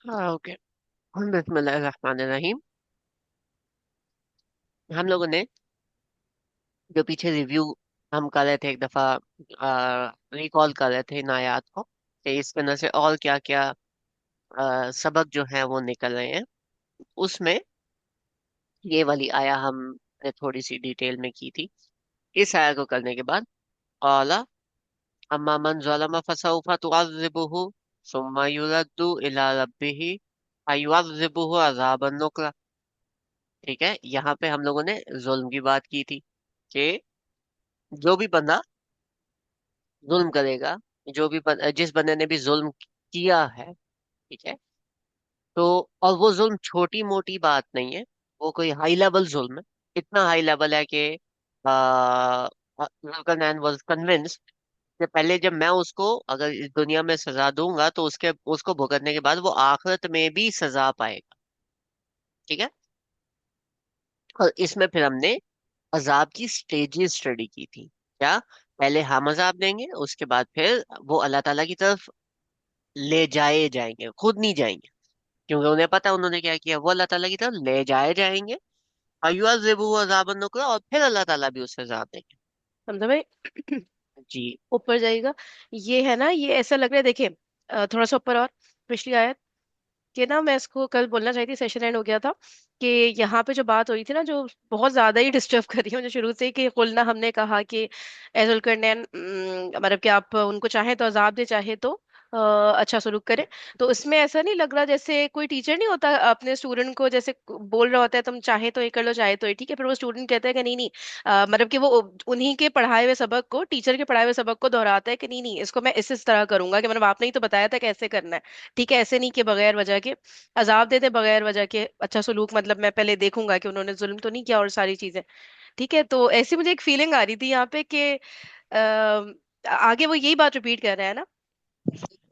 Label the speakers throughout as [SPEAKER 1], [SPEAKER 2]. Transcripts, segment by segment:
[SPEAKER 1] हाँ, ओके। बिस्मिल्लाहिर्रहमानिर्रहीम। हम लोगों ने जो पीछे रिव्यू हम कर रहे थे एक दफा, रिकॉल कर रहे थे इन आयात को कि इस तरह से और क्या क्या सबक जो है वो निकल रहे हैं उसमें। ये वाली आया हमने थोड़ी सी डिटेल में की थी। इस आया को करने के बाद औला अम्मा मन ज़लम फसौफा तुअज़्ज़िबुहु सुम्मा युरद्दु इला रब्बिही फयुअज़्ज़िबुहु अज़ाबन नुकरा। ठीक है, यहाँ पे हम लोगों ने जुल्म की बात की थी कि जो भी बंदा जुल्म करेगा, जिस बंदे ने भी जुल्म किया है, ठीक है, तो और वो जुल्म छोटी मोटी बात नहीं है, वो कोई हाई लेवल जुल्म है। इतना हाई लेवल है कि जुल्करनैन वाज कन्विंस्ड कि पहले जब मैं उसको अगर इस दुनिया में सजा दूंगा तो उसके उसको भुगतने के बाद वो आखिरत में भी सजा पाएगा। ठीक है। और इसमें फिर हमने अजाब की स्टेजेस स्टडी की थी। क्या? पहले हम अजाब देंगे, उसके बाद फिर वो अल्लाह ताला की तरफ ले जाए जाएंगे, खुद नहीं जाएंगे, क्योंकि उन्हें पता है उन्होंने क्या किया। वो अल्लाह ताला की तरफ ले जाए जाएंगे, अयुअज़्ज़िबुहु अज़ाबन नुकरा, और फिर अल्लाह ताला भी उससे अजाब देंगे।
[SPEAKER 2] समझा भाई?
[SPEAKER 1] जी।
[SPEAKER 2] ऊपर जाएगा। ये है ना, ये ऐसा लग रहा है, देखिए थोड़ा सा ऊपर और पिछली आयत कि ना, मैं इसको कल बोलना चाहती थी, सेशन एंड हो गया था कि यहाँ पे जो बात हो रही थी ना, जो बहुत ज्यादा ही डिस्टर्ब कर रही है मुझे शुरू से ही, कि कुलना हमने कहा कि एजुल करनैन, मतलब कि आप उनको चाहे तो अजाब दे, चाहे तो अच्छा सलूक करे। तो इसमें ऐसा नहीं लग रहा जैसे कोई टीचर नहीं होता अपने स्टूडेंट को जैसे बोल रहा होता है, तुम चाहे तो ये कर लो, चाहे तो ये ठीक है, फिर वो स्टूडेंट कहता है कि नहीं नहीं, मतलब कि वो उन्हीं के पढ़ाए हुए सबक को, टीचर के पढ़ाए हुए सबक को दोहराता है कि नहीं नहीं, इसको मैं इस तरह करूंगा, कि मतलब आपने ही तो बताया था कैसे करना है। ठीक है, ऐसे नहीं कि बगैर वजह के अजाब देते, बगैर वजह के अच्छा सलूक, मतलब मैं पहले देखूंगा कि उन्होंने जुल्म तो नहीं किया और सारी चीजें। ठीक है, तो ऐसी मुझे एक फीलिंग आ रही थी यहाँ पे कि आगे वो यही बात रिपीट कर रहा है ना,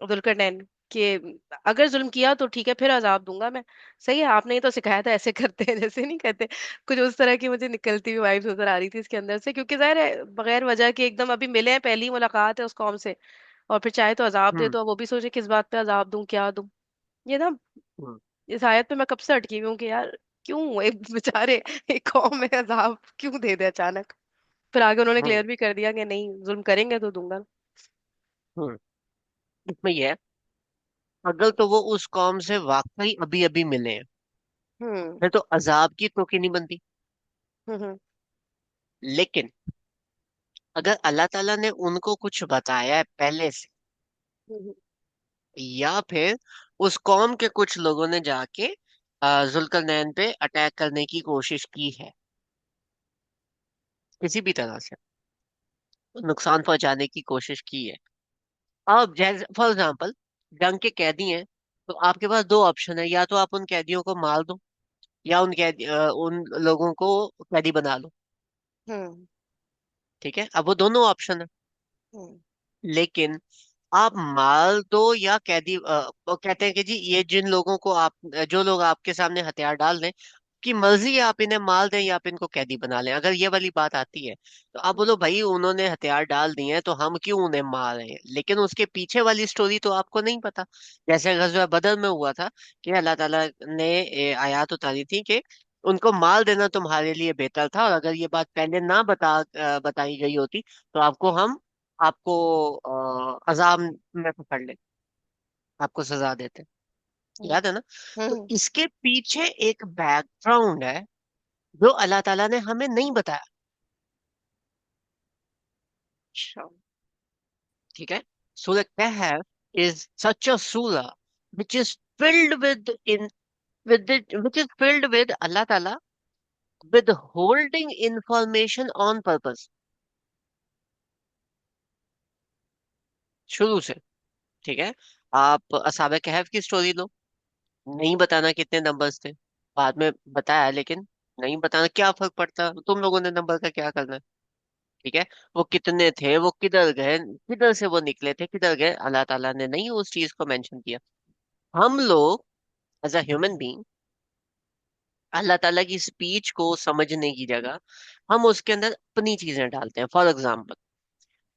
[SPEAKER 2] जुल्करनैन, कि अगर जुल्म किया तो ठीक है, फिर अजाब दूंगा मैं। सही है, आपने ही तो सिखाया था ऐसे करते हैं, जैसे नहीं कहते। कुछ उस तरह की मुझे निकलती हुई वाइब्स नजर आ रही थी इसके अंदर से, क्योंकि जाहिर है बगैर वजह के एकदम अभी मिले हैं, पहली मुलाकात है उस कौम से, और फिर चाहे तो अजाब दे
[SPEAKER 1] हम्म।
[SPEAKER 2] दो, वो भी सोचे किस बात पे अजाब दूं, क्या दूं। ये ना,
[SPEAKER 1] हम्म।
[SPEAKER 2] इस आयत पे मैं कब से अटकी हुई हूँ कि यार क्यों एक बेचारे एक कौम में अजाब क्यों दे दे अचानक। फिर आगे उन्होंने
[SPEAKER 1] हम्म।
[SPEAKER 2] क्लियर भी कर दिया कि नहीं, जुल्म करेंगे तो दूंगा।
[SPEAKER 1] हम्म। इसमें यह है, अगर तो वो उस कौम से वाकई अभी अभी मिले हैं,
[SPEAKER 2] हम्म।
[SPEAKER 1] फिर तो अजाब की तुक ही नहीं बनती।
[SPEAKER 2] हम्म।
[SPEAKER 1] लेकिन अगर अल्लाह ताला ने उनको कुछ बताया है पहले से,
[SPEAKER 2] हम्म।
[SPEAKER 1] या फिर उस कौम के कुछ लोगों ने जाके जुल्करनैन पे अटैक करने की कोशिश की है, किसी भी तरह से नुकसान पहुंचाने की कोशिश की है। अब जैसे फॉर एग्जाम्पल जंग के कैदी हैं, तो आपके पास दो ऑप्शन है, या तो आप उन कैदियों को मार दो, या उन लोगों को कैदी बना लो।
[SPEAKER 2] हम्म।
[SPEAKER 1] ठीक है, अब वो दोनों ऑप्शन है।
[SPEAKER 2] हम्म।
[SPEAKER 1] लेकिन आप मार दो या कैदी, वो कहते हैं कि जी ये जिन लोगों को आप, जो लोग आपके सामने हथियार डाल दें, की मर्जी है, आप इन्हें मार दें या आप इनको कैदी बना लें। अगर ये वाली बात आती है तो आप बोलो भाई उन्होंने हथियार डाल दिए हैं तो हम क्यों उन्हें मार रहे हैं, लेकिन उसके पीछे वाली स्टोरी तो आपको नहीं पता। जैसे गज़वा बदर में हुआ था कि अल्लाह ताला ने आयत उतारी थी कि उनको मार देना तुम्हारे लिए बेहतर था, और अगर ये बात पहले ना बताई गई होती तो आपको अजाब में पकड़ ले, आपको सजा देते।
[SPEAKER 2] हम्म।
[SPEAKER 1] याद है ना? तो
[SPEAKER 2] हम्म।
[SPEAKER 1] इसके पीछे एक बैकग्राउंड है जो अल्लाह ताला ने हमें नहीं बताया।
[SPEAKER 2] अच्छा।
[SPEAKER 1] ठीक है। सूरह कहफ इज सच अ सूरा which is filled which is filled with अल्लाह ताला withholding information on purpose, शुरू से। ठीक है। आप असहाबे कहफ की स्टोरी लो, नहीं बताना कितने नंबर्स थे, बाद में बताया, लेकिन नहीं बताना क्या फर्क पड़ता, तुम लोगों ने नंबर का क्या करना है। ठीक है। वो कितने थे, वो किधर गए, किधर से वो निकले थे, किधर गए, अल्लाह ताला ने नहीं उस चीज को मेंशन किया। हम लोग एज अ ह्यूमन बीइंग अल्लाह ताला की स्पीच को समझने की जगह हम उसके अंदर अपनी चीजें डालते हैं। फॉर एग्जाम्पल,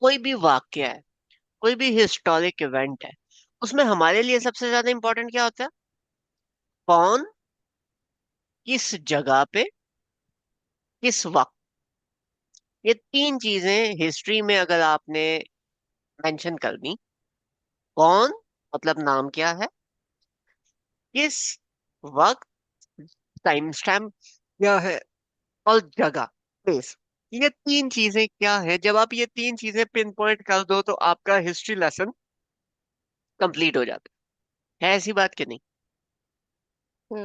[SPEAKER 1] कोई भी वाक्य है, कोई भी हिस्टोरिक इवेंट है, उसमें हमारे लिए सबसे ज्यादा इंपॉर्टेंट क्या होता है? कौन, किस जगह पे, किस वक्त। ये तीन चीजें हिस्ट्री में अगर आपने मेंशन कर दी, कौन मतलब नाम क्या है, किस वक्त, टाइम स्टैम्प क्या है, और जगह, प्लेस। ये तीन चीजें क्या है, जब आप ये तीन चीजें पिन पॉइंट कर दो तो आपका हिस्ट्री लेसन कंप्लीट हो जाता है ऐसी बात कि नहीं।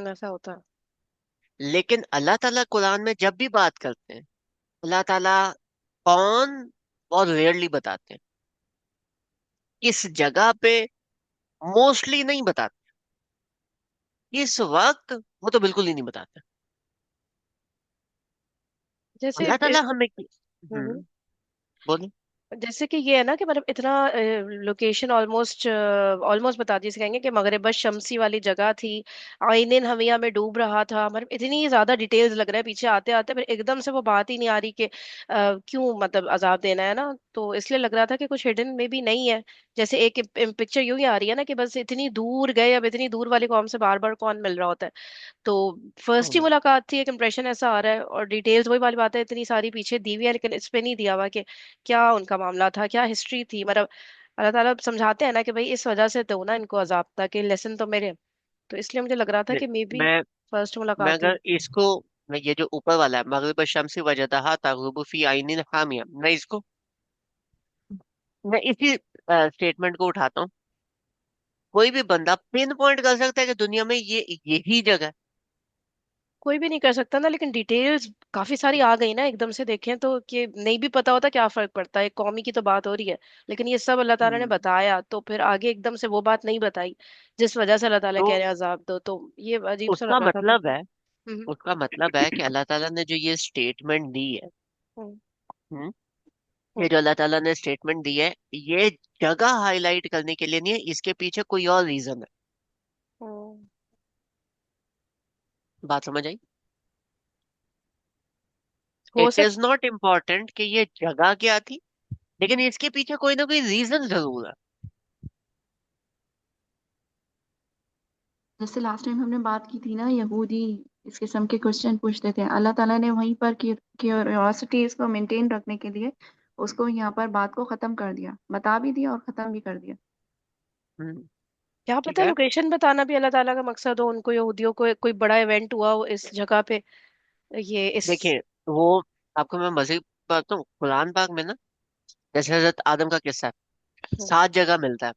[SPEAKER 2] ऐसा होता है।
[SPEAKER 1] लेकिन अल्लाह ताला कुरान में जब भी बात करते हैं, अल्लाह ताला कौन बहुत रेयरली बताते हैं, किस जगह पे मोस्टली नहीं बताते, किस वक्त वो तो बिल्कुल ही नहीं बताते।
[SPEAKER 2] जैसे
[SPEAKER 1] अल्लाह ताला हमें
[SPEAKER 2] हम्म
[SPEAKER 1] बोले।
[SPEAKER 2] जैसे कि ये है ना कि मतलब इतना लोकेशन ऑलमोस्ट ऑलमोस्ट बता दी, जैसे कहेंगे कि मगरिब शमसी वाली जगह थी, आइनिन हमिया में डूब रहा था, मतलब इतनी ज्यादा डिटेल्स लग रहा है पीछे आते आते, फिर एकदम से वो बात ही नहीं आ रही कि क्यों मतलब अजाब देना है ना, तो इसलिए लग रहा था कि कुछ हिडन में भी नहीं है। जैसे एक पिक्चर यूं ही आ रही है ना कि बस इतनी दूर गए, अब इतनी दूर वाली कौम से बार बार कौन मिल रहा होता है। तो फर्स्ट ही
[SPEAKER 1] हम्म,
[SPEAKER 2] मुलाकात थी, एक इंप्रेशन ऐसा आ रहा है, और डिटेल्स वही वाली बात है इतनी सारी पीछे दी हुई है, लेकिन इस पे नहीं दिया हुआ कि क्या उनका मामला था, क्या हिस्ट्री थी, मतलब अल्लाह ताला समझाते हैं ना कि भाई इस वजह से तो ना इनको अजाब था, कि लेसन तो मेरे। तो इसलिए मुझे लग रहा था कि मे बी
[SPEAKER 1] मैं
[SPEAKER 2] फर्स्ट
[SPEAKER 1] मैं
[SPEAKER 2] मुलाकात थी।
[SPEAKER 1] अगर इसको, मैं ये जो ऊपर वाला है मगरिब शम्सी वजदहा तग़रुबु फी आइनिन हामिया, मैं इसी स्टेटमेंट को उठाता हूँ। कोई भी बंदा पिन पॉइंट कर सकता है कि दुनिया में ये यही जगह है।
[SPEAKER 2] कोई भी नहीं कर सकता ना, लेकिन डिटेल्स काफी सारी आ गई ना एकदम से, देखें तो कि नहीं भी पता होता क्या फर्क पड़ता है, कौमी की तो बात हो रही है, लेकिन ये सब अल्लाह ताला ने
[SPEAKER 1] हम्म,
[SPEAKER 2] बताया, तो फिर आगे एकदम से वो बात नहीं बताई जिस वजह से अल्लाह ताला
[SPEAKER 1] तो
[SPEAKER 2] कह रहे हैं अजाब दो, तो ये अजीब सा
[SPEAKER 1] उसका
[SPEAKER 2] लग रहा था फिर।
[SPEAKER 1] मतलब है,
[SPEAKER 2] हम्म
[SPEAKER 1] उसका मतलब है कि अल्लाह ताला ने जो ये स्टेटमेंट दी है,
[SPEAKER 2] हम्म
[SPEAKER 1] हम्म, ये
[SPEAKER 2] हम्म
[SPEAKER 1] जो अल्लाह ताला ने स्टेटमेंट दी है, ये जगह हाईलाइट करने के लिए नहीं है, इसके पीछे कोई और रीजन है।
[SPEAKER 2] हम्म।
[SPEAKER 1] बात समझ आई।
[SPEAKER 2] हो
[SPEAKER 1] इट इज नॉट इम्पोर्टेंट कि ये जगह क्या थी, लेकिन इसके पीछे कोई ना कोई रीजन जरूर है।
[SPEAKER 3] जैसे लास्ट टाइम हमने बात की थी ना, यहूदी इस किस्म के क्वेश्चन पूछते थे, अल्लाह ताला ने वहीं पर क्यूरियोसिटी इसको मेंटेन रखने के लिए उसको यहाँ पर बात को खत्म कर दिया, बता भी दिया और खत्म भी कर दिया।
[SPEAKER 1] हम्म,
[SPEAKER 2] क्या
[SPEAKER 1] ठीक
[SPEAKER 2] पता
[SPEAKER 1] है।
[SPEAKER 2] लोकेशन बताना भी अल्लाह ताला का मकसद हो, उनको यहूदियों को कोई बड़ा इवेंट हुआ हो इस जगह पे, ये इस।
[SPEAKER 1] देखिए, वो आपको मैं मजीद बताता हूँ, कुरान पाक में ना, जैसे हजरत आदम का किस्सा है,
[SPEAKER 2] हम्म,
[SPEAKER 1] 7 जगह मिलता है,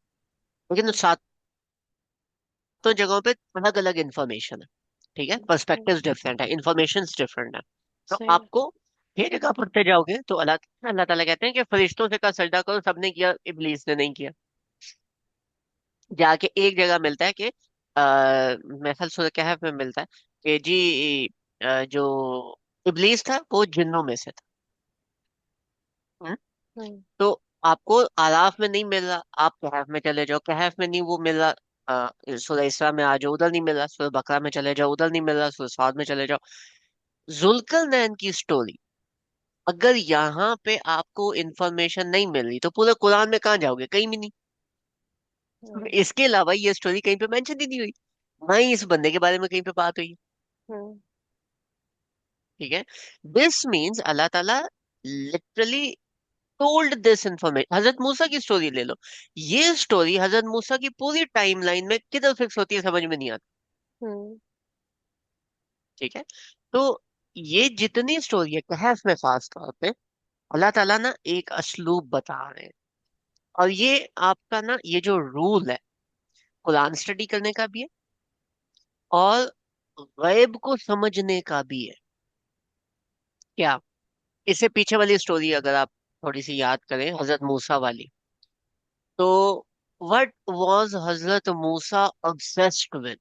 [SPEAKER 1] लेकिन उन
[SPEAKER 2] हम्म,
[SPEAKER 1] सातों जगहों पे अलग अलग इंफॉर्मेशन है। ठीक है,
[SPEAKER 2] हम्म,
[SPEAKER 1] पर्सपेक्टिव डिफरेंट है, इंफॉर्मेशन डिफरेंट है। तो
[SPEAKER 2] सही है।
[SPEAKER 1] आपको ये जगह पढ़ते जाओगे तो अल्लाह अल्लाह ताला कहते हैं कि फरिश्तों से का सजदा करो, सबने किया, इबलीस ने नहीं किया। जाके एक जगह मिलता है कि मेरे ख्याल सूरह कहफ में मिलता है कि जी जो इबलीस था वो जिन्नों में से था।
[SPEAKER 2] हम्म
[SPEAKER 1] तो आपको आराफ में नहीं मिल रहा, आप कहफ में चले जाओ, कहफ में नहीं वो मिल रहा, सूरह इसरा में आ जाओ, उधर नहीं मिल रहा, सूरह बकरा में चले जाओ, उधर नहीं मिल रहा, सूरह साद में चले जाओ। जुल्करनैन की स्टोरी, अगर यहाँ पे आपको इंफॉर्मेशन नहीं मिल रही तो पूरे कुरान में कहाँ जाओगे, कहीं भी नहीं।
[SPEAKER 2] हम्म
[SPEAKER 1] इसके अलावा ये स्टोरी कहीं पे मेंशन ही नहीं हुई, ना ही इस बंदे के बारे में कहीं पे बात हुई है।
[SPEAKER 2] हम्म
[SPEAKER 1] ठीक है, दिस मीन्स अल्लाह ताला लिटरली टोल्ड दिस इन्फॉर्मेशन। हजरत मूसा की स्टोरी ले लो, ये स्टोरी हजरत मूसा की पूरी टाइमलाइन में किधर फिक्स होती है समझ में नहीं आता।
[SPEAKER 2] हम्म
[SPEAKER 1] ठीक है, तो ये जितनी स्टोरी है कहफ में खास तौर पे, अल्लाह ताला ना एक असलूब बता रहे हैं। और ये आपका ना ये जो रूल है, कुरान स्टडी करने का भी है और गैब को समझने का भी है। क्या, इससे पीछे वाली स्टोरी अगर आप थोड़ी सी याद करें, हजरत मूसा वाली, तो what was Hazrat Musa obsessed with.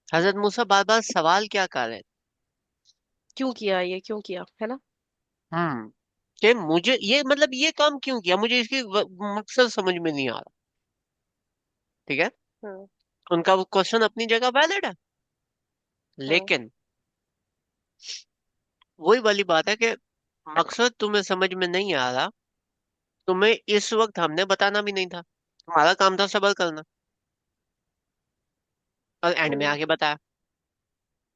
[SPEAKER 1] हजरत मूसा बार बार सवाल क्या कर रहे थे।
[SPEAKER 2] क्यों किया ये, क्यों किया है ना।
[SPEAKER 1] हम्म कि मुझे ये मतलब ये काम क्यों किया, मुझे इसकी मकसद समझ में नहीं आ रहा। ठीक है,
[SPEAKER 2] हम्म
[SPEAKER 1] उनका वो क्वेश्चन अपनी जगह वैलिड है,
[SPEAKER 2] हम्म
[SPEAKER 1] लेकिन वही वाली बात है कि मकसद तुम्हें समझ में नहीं आ रहा, तुम्हें इस वक्त हमने बताना भी नहीं था। तुम्हारा काम था सबर करना, और एंड में
[SPEAKER 2] हम्म।
[SPEAKER 1] आके बताया।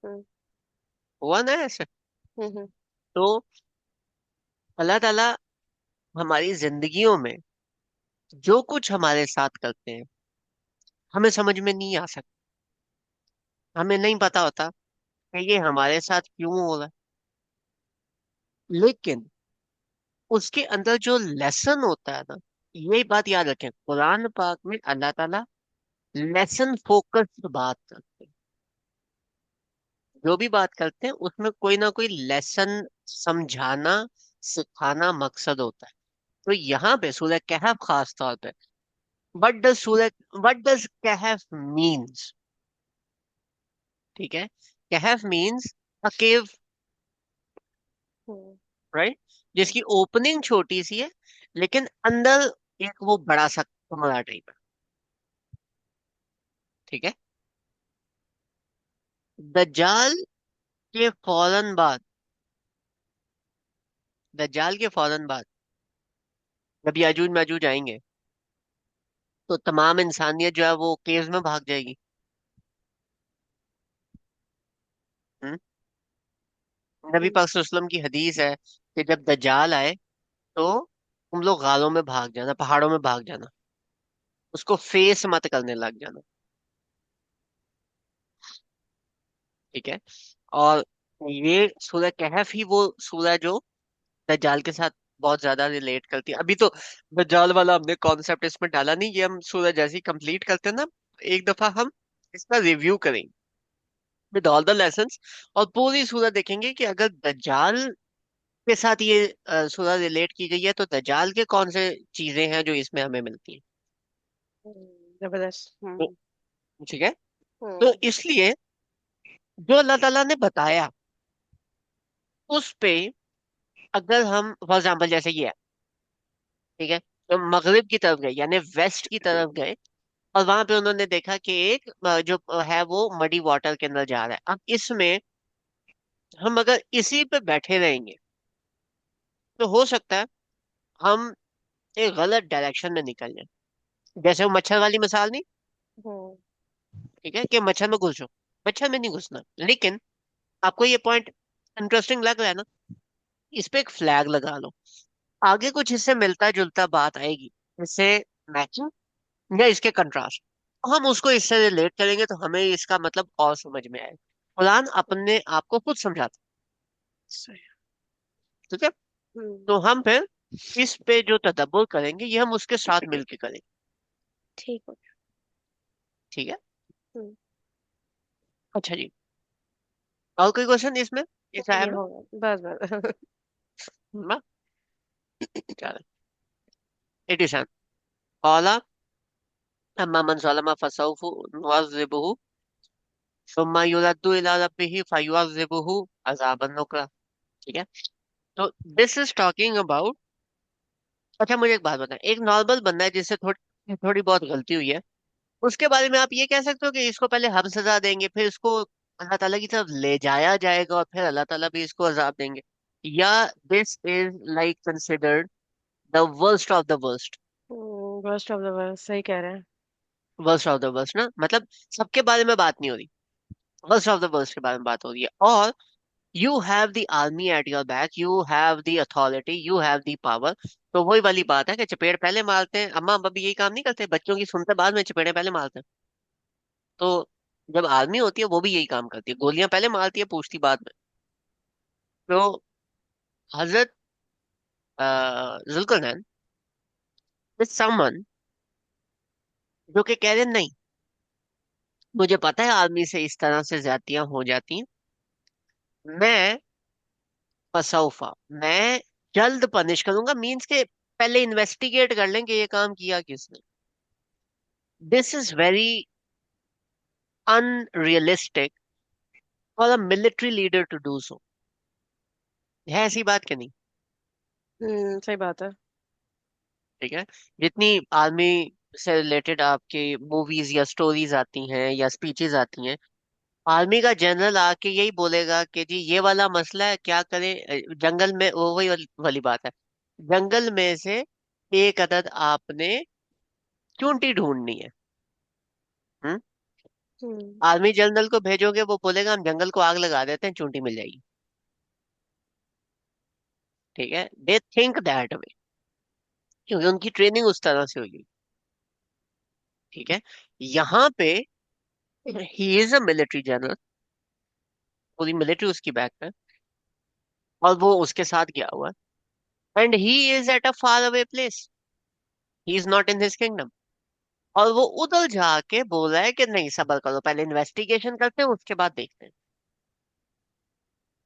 [SPEAKER 2] हम्म।
[SPEAKER 1] हुआ ना ऐसे।
[SPEAKER 2] हम्म।
[SPEAKER 1] तो अल्लाह ताला हमारी जिंदगियों में जो कुछ हमारे साथ करते हैं, हमें समझ में नहीं आ सकता। हमें नहीं पता होता कि ये हमारे साथ क्यों हो रहा है, लेकिन उसके अंदर जो लेसन होता है ना, यही बात याद रखें, कुरान पाक में अल्लाह ताला लेसन फोकस्ड बात करते हैं। जो भी बात करते हैं उसमें कोई ना कोई लेसन समझाना, सिखाना मकसद होता है। तो यहाँ पे सूरह कहफ खास तौर पे, व्हाट डज कहफ मीन्स, ठीक है। कहफ means a cave,
[SPEAKER 2] hmm.
[SPEAKER 1] Right, जिसकी ओपनिंग छोटी सी है, लेकिन अंदर एक वो बड़ा सा कमरा टाइप है, ठीक है। दज्जाल के फौरन बाद, दज्जाल के फौरन बाद जब याजूज माजूज आएंगे, तो तमाम इंसानियत जो है वो केव्स में भाग जाएगी। हम्म? नबी
[SPEAKER 2] हम्म।
[SPEAKER 1] पाक सल्लल्लाहु अलैहि वसल्लम की हदीस है कि जब दज्जाल आए तो तुम लोग गालों में भाग जाना, पहाड़ों में भाग जाना, उसको फेस मत करने लग जाना, ठीक है। और ये सूरह कहफ ही वो सूरह है जो दज्जाल के साथ बहुत ज्यादा रिलेट करती है। अभी तो दज्जाल वाला हमने कॉन्सेप्ट इसमें डाला नहीं, ये हम सूरह जैसे ही कंप्लीट करते हैं ना, एक दफा हम इसका रिव्यू करेंगे विद ऑल द लेसन्स, और पूरी सूरह देखेंगे कि अगर दज्जाल के साथ ये सूरह रिलेट की गई है तो दज्जाल के कौन से चीजें हैं जो इसमें हमें मिलती हैं।
[SPEAKER 2] जबरदस्त।
[SPEAKER 1] तो
[SPEAKER 2] हम्म।
[SPEAKER 1] ठीक है। तो
[SPEAKER 2] हम्म।
[SPEAKER 1] इसलिए जो अल्लाह ताला ने बताया उस पे, अगर हम फॉर एग्जाम्पल जैसे ये है, ठीक है, तो मगरिब की तरफ गए यानी वेस्ट की तरफ गए, और वहां पे उन्होंने देखा कि एक जो है वो मडी वाटर के अंदर जा रहा है। अब इसमें हम अगर इसी पे बैठे रहेंगे तो हो सकता है हम एक गलत डायरेक्शन में निकल जाए। जैसे वो मच्छर वाली मिसाल नहीं,
[SPEAKER 2] हम्म।
[SPEAKER 1] ठीक है, कि मच्छर में घुसो, मच्छर में नहीं घुसना। लेकिन आपको ये पॉइंट इंटरेस्टिंग लग रहा है ना, इस पे एक फ्लैग लगा लो, आगे कुछ इससे मिलता जुलता बात आएगी, इससे मैचिंग या इसके कंट्रास्ट, हम उसको इससे रिलेट करेंगे तो हमें इसका मतलब और समझ में आएगा। कुरान अपने आप को खुद समझाता
[SPEAKER 2] सही।
[SPEAKER 1] है, ठीक है।
[SPEAKER 2] हम्म।
[SPEAKER 1] तो हम फिर इस पे जो तदब्बर करेंगे ये हम उसके साथ मिलके करेंगे,
[SPEAKER 2] ठीक हो।
[SPEAKER 1] ठीक है।
[SPEAKER 2] हम्म।
[SPEAKER 1] अच्छा जी, और कोई क्वेश्चन इसमें, इस आया
[SPEAKER 2] ये
[SPEAKER 1] में?
[SPEAKER 2] होगा बस बस।
[SPEAKER 1] ना? चलो, 87, कौला अम्मा मन ज़लम फसौफ नुअज़्ज़िबुहु सुम्मा युरद्दु इला रब्बिही फयुअज़्ज़िबुहु अज़ाबन नुकरा, ठीक है। तो दिस इज टॉकिंग अबाउट, अच्छा मुझे एक बात बताएं, एक नॉर्मल बंदा है जिससे थोड़ी थोड़ी बहुत गलती हुई है, उसके बारे में आप ये कह सकते हो कि इसको पहले हम सजा देंगे फिर इसको अल्लाह ताला की तरफ ले जाया जाएगा और फिर अल्लाह ताला भी इसको अजाब देंगे, या this is like considered the worst of the worst?
[SPEAKER 2] Worst of the worst, सही कह रहे हैं।
[SPEAKER 1] वर्स्ट ऑफ द वर्स्ट ना, मतलब सबके बारे में बात नहीं हो रही, वर्स्ट ऑफ द वर्स्ट के बारे में बात हो रही है। और you have the army at your back, you have the authority, you have the power. तो वही वाली बात है कि चपेड़ पहले मारते हैं, अम्मा अब्बा भी यही काम नहीं करते, बच्चों की सुनते बाद में चपेड़े पहले मारते हैं। तो जब आर्मी होती है वो भी यही काम करती है, गोलियां पहले मारती है पूछती बाद में। तो हजरत जुल्करनैन इज समवन जो कि कह रहे नहीं, मुझे पता है आर्मी से इस तरह से ज्यादतियां हो जाती हैं, मैं फसौफा, मैं जल्द पनिश करूंगा, मींस के पहले इन्वेस्टिगेट कर लें कि ये काम किया किसने। This is very unrealistic for a military leader to do so, है ऐसी बात कि नहीं?
[SPEAKER 2] सही बात है।
[SPEAKER 1] ठीक है। जितनी आर्मी से रिलेटेड आपके मूवीज या स्टोरीज आती हैं या स्पीचेस आती हैं, आर्मी का जनरल आके यही बोलेगा कि जी ये वाला मसला है, क्या करें, जंगल में वो वही वाली बात है, जंगल में से एक अदद आपने चूंटी ढूंढनी है। हम्म।
[SPEAKER 2] हम्म।
[SPEAKER 1] आर्मी जनरल को भेजोगे, वो बोलेगा हम जंगल को आग लगा देते हैं, चूंटी मिल जाएगी। ठीक है, दे थिंक दैट वे, क्योंकि उनकी ट्रेनिंग उस तरह से हुई। ठीक है। यहाँ पे he is a military general, पूरी मिलिट्री उसकी बैक पे, और वो उसके साथ गया हुआ है, and he is at a far away place, he is not in his kingdom. और वो उधर जाके बोल रहा है कि नहीं, सबर करो, पहले इन्वेस्टिगेशन करते हैं, उसके बाद देखते हैं।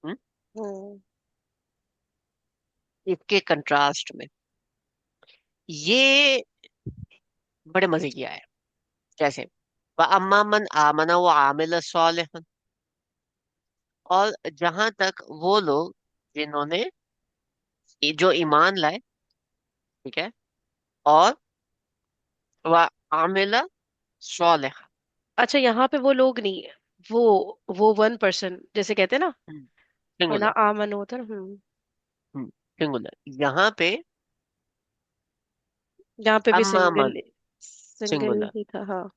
[SPEAKER 1] हम्म?
[SPEAKER 2] हम्म।
[SPEAKER 1] इसके कंट्रास्ट में ये बड़े मजे किया है। जैसे अम्मा मन आमना वो आमिल सालिहन, और जहां तक वो लोग जिन्होंने जो ईमान लाए, ठीक है, और वह आमिला सालिहन।
[SPEAKER 2] अच्छा, यहाँ पे वो लोग नहीं है, वो वन पर्सन जैसे कहते हैं ना, वरना
[SPEAKER 1] सिंगुलर।
[SPEAKER 2] आमन होता है।
[SPEAKER 1] सिंगुलर यहाँ पे।
[SPEAKER 2] यहाँ पे भी
[SPEAKER 1] अम्मा
[SPEAKER 2] सिंगल,
[SPEAKER 1] मन
[SPEAKER 2] सिंगल
[SPEAKER 1] सिंगुलर,
[SPEAKER 2] ही था, हाँ।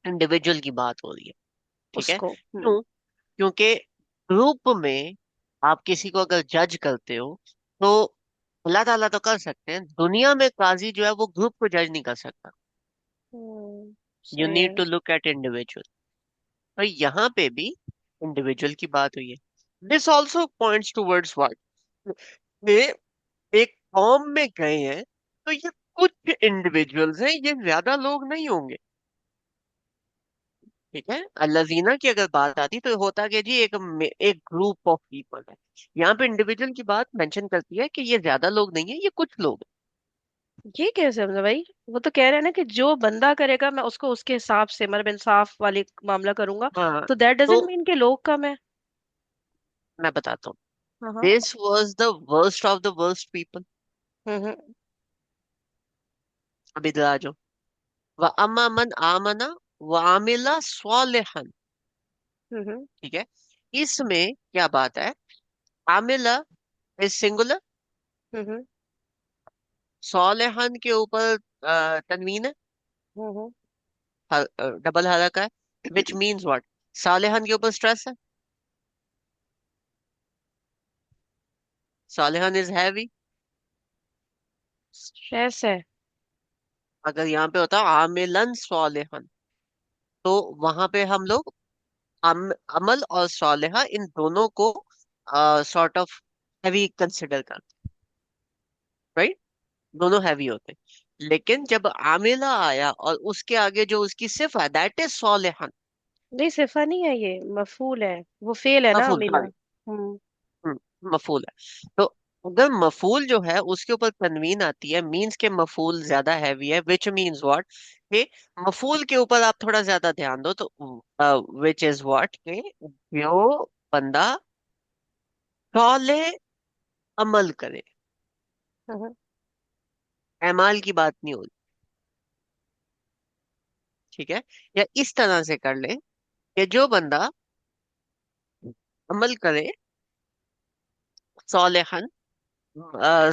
[SPEAKER 1] इंडिविजुअल की बात हो रही है। ठीक है।
[SPEAKER 2] उसको।
[SPEAKER 1] क्यों? क्योंकि ग्रुप में आप किसी को अगर जज करते हो, तो अल्लाह ताला तो कर सकते हैं, दुनिया में काजी जो है वो ग्रुप को जज नहीं कर सकता। यू
[SPEAKER 2] सही है।
[SPEAKER 1] Need to look at individual. और यहाँ पे भी इंडिविजुअल की बात हुई है। This also points towards what, ये एक फॉर्म में गए हैं, तो ये कुछ इंडिविजुअल्स हैं, ये ज्यादा लोग नहीं होंगे। ठीक है, अल्लाजीना की अगर बात आती तो होता कि जी एक ग्रुप ऑफ पीपल है। यहाँ पे इंडिविजुअल की बात मेंशन करती है कि ये ज्यादा लोग नहीं है, ये कुछ लोग
[SPEAKER 2] ये कैसे समझा भाई? वो तो कह रहे हैं ना कि जो बंदा करेगा मैं उसको उसके हिसाब से, मतलब इंसाफ वाली मामला करूंगा।
[SPEAKER 1] हैं। हाँ।
[SPEAKER 2] तो दैट
[SPEAKER 1] तो
[SPEAKER 2] डजंट मीन कि लोग कम है।
[SPEAKER 1] मैं बताता हूँ,
[SPEAKER 2] हाँ हाँ।
[SPEAKER 1] This was the worst of the worst people.
[SPEAKER 2] Hmm.
[SPEAKER 1] अब इधर आ जाओ। व अम्मा मन आमना व आमिला स्वालिहन।
[SPEAKER 2] हम्म।
[SPEAKER 1] ठीक है, इसमें क्या बात है? आमिला इज सिंगुलर,
[SPEAKER 2] हम्म।
[SPEAKER 1] स्वालिहन के ऊपर तनवीन है,
[SPEAKER 2] हम्म।
[SPEAKER 1] डबल हरका है, विच मीन्स व्हाट? सालिहन के ऊपर स्ट्रेस है, सालिहन इज हैवी।
[SPEAKER 2] स्ट्रेस है।
[SPEAKER 1] अगर यहाँ पे होता आमिलन सालिहन, तो वहां पे हम लोग अमल और सालिहा इन दोनों को सॉर्ट ऑफ हैवी कंसिडर करते, राइट? दोनों हैवी होते। लेकिन जब आमिला आया और उसके आगे जो उसकी सिफा है, दैट इज सालिहन।
[SPEAKER 2] नहीं, सिफा नहीं है, ये मफूल है। वो फेल है ना,
[SPEAKER 1] मफूल,
[SPEAKER 2] अमीला।
[SPEAKER 1] सॉरी। मफूल है। तो अगर मफूल जो है उसके ऊपर तनवीन आती है, मींस के मफूल ज्यादा हैवी है, विच मींस व्हाट, कि मफूल के ऊपर आप थोड़ा ज्यादा ध्यान दो, तो विच इज व्हाट, कि जो बंदा साले अमल करे,
[SPEAKER 2] हम्म।
[SPEAKER 1] एमाल की बात नहीं हो रही। ठीक है, या इस तरह से कर ले कि जो बंदा अमल करे सौलेहन,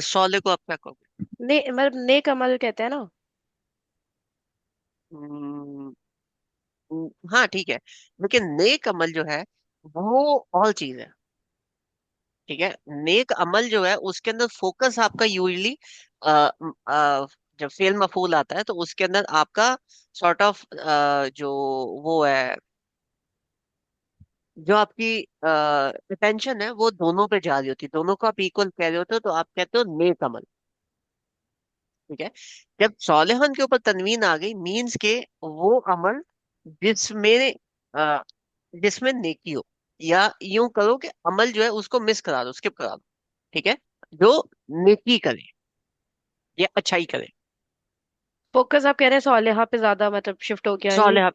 [SPEAKER 1] सौले को आप क्या कहोगे?
[SPEAKER 2] ने मतलब नेक अमल कहते हैं ना।
[SPEAKER 1] हम्म, हाँ ठीक है, लेकिन नेक अमल जो है वो और चीज है। ठीक है, नेक अमल जो है उसके अंदर फोकस आपका यूजली, जब फेल मफूल आता है तो उसके अंदर आपका सॉर्ट ऑफ जो वो है, जो आपकी अटेंशन है वो दोनों पे जा रही होती है, दोनों को आप इक्वल कह रहे होते हो, तो आप कहते हो नेक अमल। ठीक है, जब सौलेहन के ऊपर तनवीन आ गई, मीन्स के वो अमल जिसमें अ, जिसमें नेकी हो, या यूं करो कि अमल जो है उसको मिस करा दो, स्किप करा दो। ठीक है, जो नेकी करे या अच्छाई करे।
[SPEAKER 2] फोकस आप कह रहे हैं सौलेहा पे ज्यादा मतलब शिफ्ट हो गया ये?
[SPEAKER 1] सौलेहा,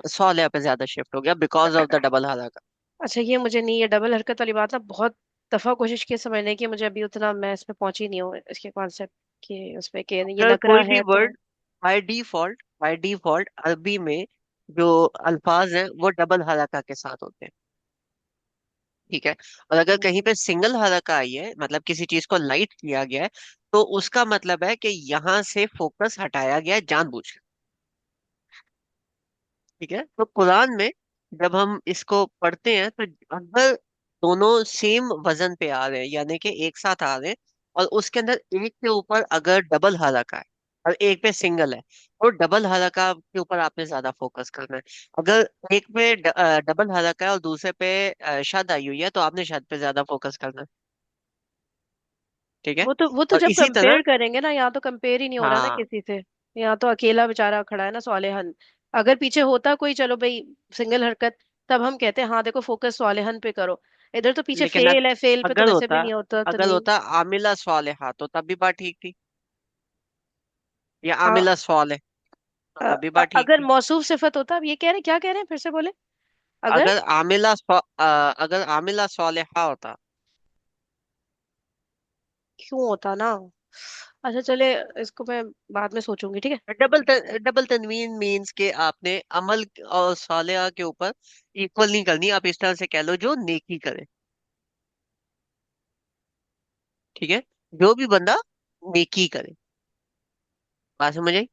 [SPEAKER 1] सौलेहा पे ज्यादा शिफ्ट हो गया बिकॉज ऑफ द डबल हरा का।
[SPEAKER 2] अच्छा, ये मुझे नहीं, ये डबल हरकत वाली बात ना बहुत दफा कोशिश की समझने की, मुझे अभी उतना मैं इसमें पहुंची नहीं हूँ, इसके कॉन्सेप्ट के उसपे कि ये
[SPEAKER 1] अगर
[SPEAKER 2] नकरा
[SPEAKER 1] कोई भी
[SPEAKER 2] है तो।
[SPEAKER 1] वर्ड बाय डिफॉल्ट अरबी में जो अल्फाज हैं वो डबल हराका के साथ होते हैं। ठीक है। और अगर
[SPEAKER 2] हम्म।
[SPEAKER 1] कहीं पे सिंगल हरका आई है, मतलब किसी चीज को लाइट किया गया है, तो उसका मतलब है कि यहाँ से फोकस हटाया गया है जानबूझ के। ठीक है। तो कुरान में जब हम इसको पढ़ते हैं, तो अगर दोनों सेम वजन पे आ रहे हैं, यानी कि एक साथ आ रहे हैं, और उसके अंदर एक के ऊपर अगर डबल हरका है और एक पे सिंगल है, तो डबल हरका के ऊपर आपने ज्यादा फोकस करना है। अगर एक पे डबल हरका है और दूसरे पे शद आई हुई है, तो आपने शद पे ज्यादा फोकस करना है। ठीक है।
[SPEAKER 2] वो तो
[SPEAKER 1] और
[SPEAKER 2] जब
[SPEAKER 1] इसी तरह,
[SPEAKER 2] कंपेयर करेंगे ना, यहाँ तो कंपेयर ही नहीं हो रहा ना
[SPEAKER 1] हाँ,
[SPEAKER 2] किसी से। यहाँ तो अकेला बेचारा खड़ा है ना स्वालेहन। अगर पीछे होता कोई, चलो भाई, सिंगल हरकत, तब हम कहते हैं हाँ देखो फोकस स्वालेहन पे करो। इधर तो पीछे
[SPEAKER 1] लेकिन
[SPEAKER 2] फेल है, फेल पे तो
[SPEAKER 1] अगर
[SPEAKER 2] वैसे भी
[SPEAKER 1] होता
[SPEAKER 2] नहीं होता
[SPEAKER 1] अगर
[SPEAKER 2] तनवीन।
[SPEAKER 1] होता आमिला स्वालिहा, तो तब भी बात ठीक थी। या
[SPEAKER 2] आ,
[SPEAKER 1] आमिला स्वालिह, तो तब भी बात ठीक
[SPEAKER 2] अगर
[SPEAKER 1] थी।
[SPEAKER 2] मौसूफ सिफत होता, अब ये कह रहे क्या कह रहे हैं, फिर से बोले। अगर
[SPEAKER 1] अगर आमिला स्वालिहा होता।
[SPEAKER 2] क्यों होता ना। अच्छा चले, इसको मैं बाद में सोचूंगी, ठीक है।
[SPEAKER 1] डबल तनवीन मीन्स के आपने अमल और सालिहा के ऊपर इक्वल नहीं करनी, आप इस तरह से कह लो जो नेकी करे। ठीक है। जो भी बंदा नेकी करे, बात समझ आई?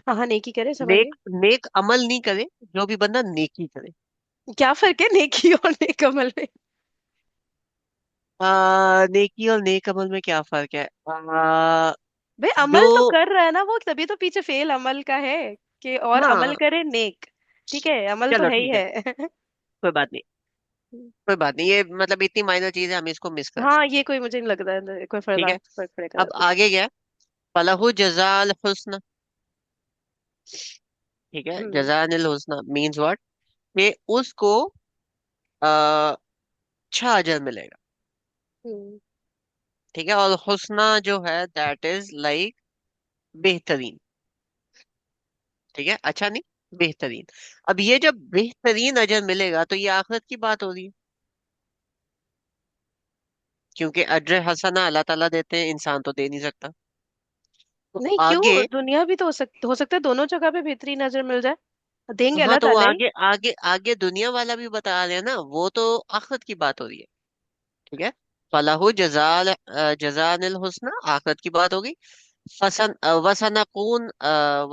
[SPEAKER 2] हाँ हाँ, नेकी करे, समझ गई।
[SPEAKER 1] नेक नेक अमल नहीं करे, जो भी बंदा नेकी करे।
[SPEAKER 2] क्या फर्क है नेकी और नेक अमल में?
[SPEAKER 1] नेकी और नेक अमल में क्या फर्क है?
[SPEAKER 2] भाई
[SPEAKER 1] जो
[SPEAKER 2] अमल तो कर रहा है ना वो, तभी तो पीछे फेल अमल का है, कि और अमल
[SPEAKER 1] हाँ,
[SPEAKER 2] करे नेक। ठीक है, अमल तो
[SPEAKER 1] चलो
[SPEAKER 2] है ही
[SPEAKER 1] ठीक है,
[SPEAKER 2] है।
[SPEAKER 1] कोई बात नहीं। कोई बात नहीं, ये मतलब इतनी माइनर चीज है, हम इसको मिस कर
[SPEAKER 2] हाँ,
[SPEAKER 1] सकते
[SPEAKER 2] ये कोई मुझे नहीं लगता है कोई
[SPEAKER 1] हैं। ठीक है।
[SPEAKER 2] फर्क पड़ेगा
[SPEAKER 1] अब
[SPEAKER 2] ज्यादा।
[SPEAKER 1] आगे क्या है? फलहु जजाल हुस्न। ठीक है।
[SPEAKER 2] हम्म।
[SPEAKER 1] जजानिल हुस्ना मीन्स व्हाट? कि उसको आ, अच्छा अजर मिलेगा।
[SPEAKER 2] हम्म।
[SPEAKER 1] ठीक है। और हुस्ना जो है दैट इज लाइक बेहतरीन। ठीक है। अच्छा नहीं, बेहतरीन। अब ये जब बेहतरीन अजर मिलेगा, तो ये आखिरत की बात हो रही है, क्योंकि अजर हसना अल्लाह ताला देते हैं, इंसान तो दे नहीं सकता। तो
[SPEAKER 2] नहीं,
[SPEAKER 1] आगे,
[SPEAKER 2] क्यों? दुनिया भी तो हो सकता है दोनों जगह पे बेहतरीन नजर मिल जाए। देंगे
[SPEAKER 1] हाँ,
[SPEAKER 2] अल्लाह
[SPEAKER 1] तो वो
[SPEAKER 2] ताला ही।
[SPEAKER 1] आगे आगे आगे दुनिया वाला भी बता रहे हैं ना, वो तो आखिरत की बात हो रही है। ठीक है। फलाहु जजानिल हुस्ना, आखिरत की बात होगी। वसनकून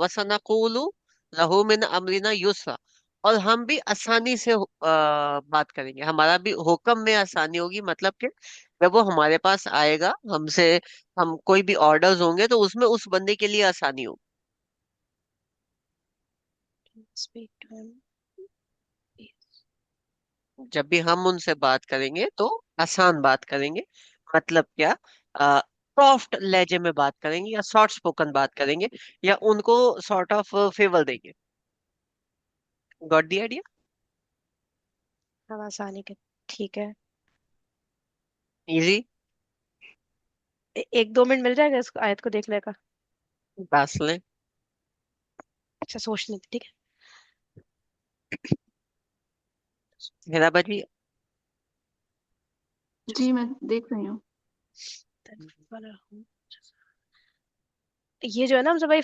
[SPEAKER 1] वसनकूलु लहू मिन अमरिना युसरा। और हम भी आसानी से बात करेंगे, हमारा भी हुक्म में आसानी होगी, मतलब कि जब वो हमारे पास आएगा हमसे, हम कोई भी ऑर्डर्स होंगे, तो उसमें उस बंदे के लिए आसानी होगी।
[SPEAKER 2] Speak to him.
[SPEAKER 1] जब भी हम उनसे बात करेंगे तो आसान बात करेंगे, मतलब क्या, सॉफ्ट लहजे में बात करेंगे, या सॉफ्ट स्पोकन बात करेंगे, या उनको सॉर्ट ऑफ फेवर देंगे। Got the idea?
[SPEAKER 2] हाँ, आसानी के। ठीक है।
[SPEAKER 1] इजी।
[SPEAKER 2] एक दो मिनट मिल जाएगा इस आयत को देखने का?
[SPEAKER 1] बस लें।
[SPEAKER 2] अच्छा, सोचने दे, ठीक
[SPEAKER 1] हेरा बाजी।
[SPEAKER 3] जी मैं देख रही हूँ।
[SPEAKER 2] है। ये जो है ना, मतलब भाई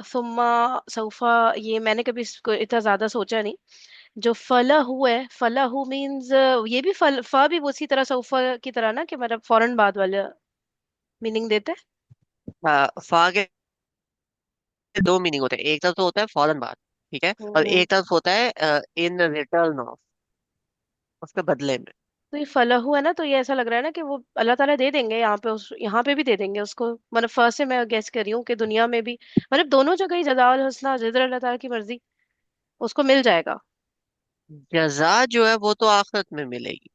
[SPEAKER 2] सुम्मा सौफा, ये मैंने कभी इसको इतना ज्यादा सोचा नहीं। जो फलहु है, फलहु मीन्स, ये भी फ भी उसी तरह सौफा की तरह ना, कि मतलब फौरन बाद वाला मीनिंग देते हैं।
[SPEAKER 1] फा के दो मीनिंग होते हैं, एक तरफ तो होता है फौरन बाद, ठीक है, और
[SPEAKER 2] हम्म।
[SPEAKER 1] एक तरफ होता है इन रिटर्न ऑफ, उसके बदले में।
[SPEAKER 2] तो ये फलहु है ना, तो ये ऐसा लग रहा है ना कि वो अल्लाह ताला दे देंगे यहाँ पे, यहाँ पे भी दे देंगे उसको। मतलब फर्स्ट से मैं गेस कर रही हूँ कि दुनिया में भी, मतलब दोनों जगह ही जज़ाउल हुस्ना, जिधर अल्लाह ताला की मर्जी, उसको मिल जाएगा।
[SPEAKER 1] जजा जो है वो तो आखिरत में मिलेगी।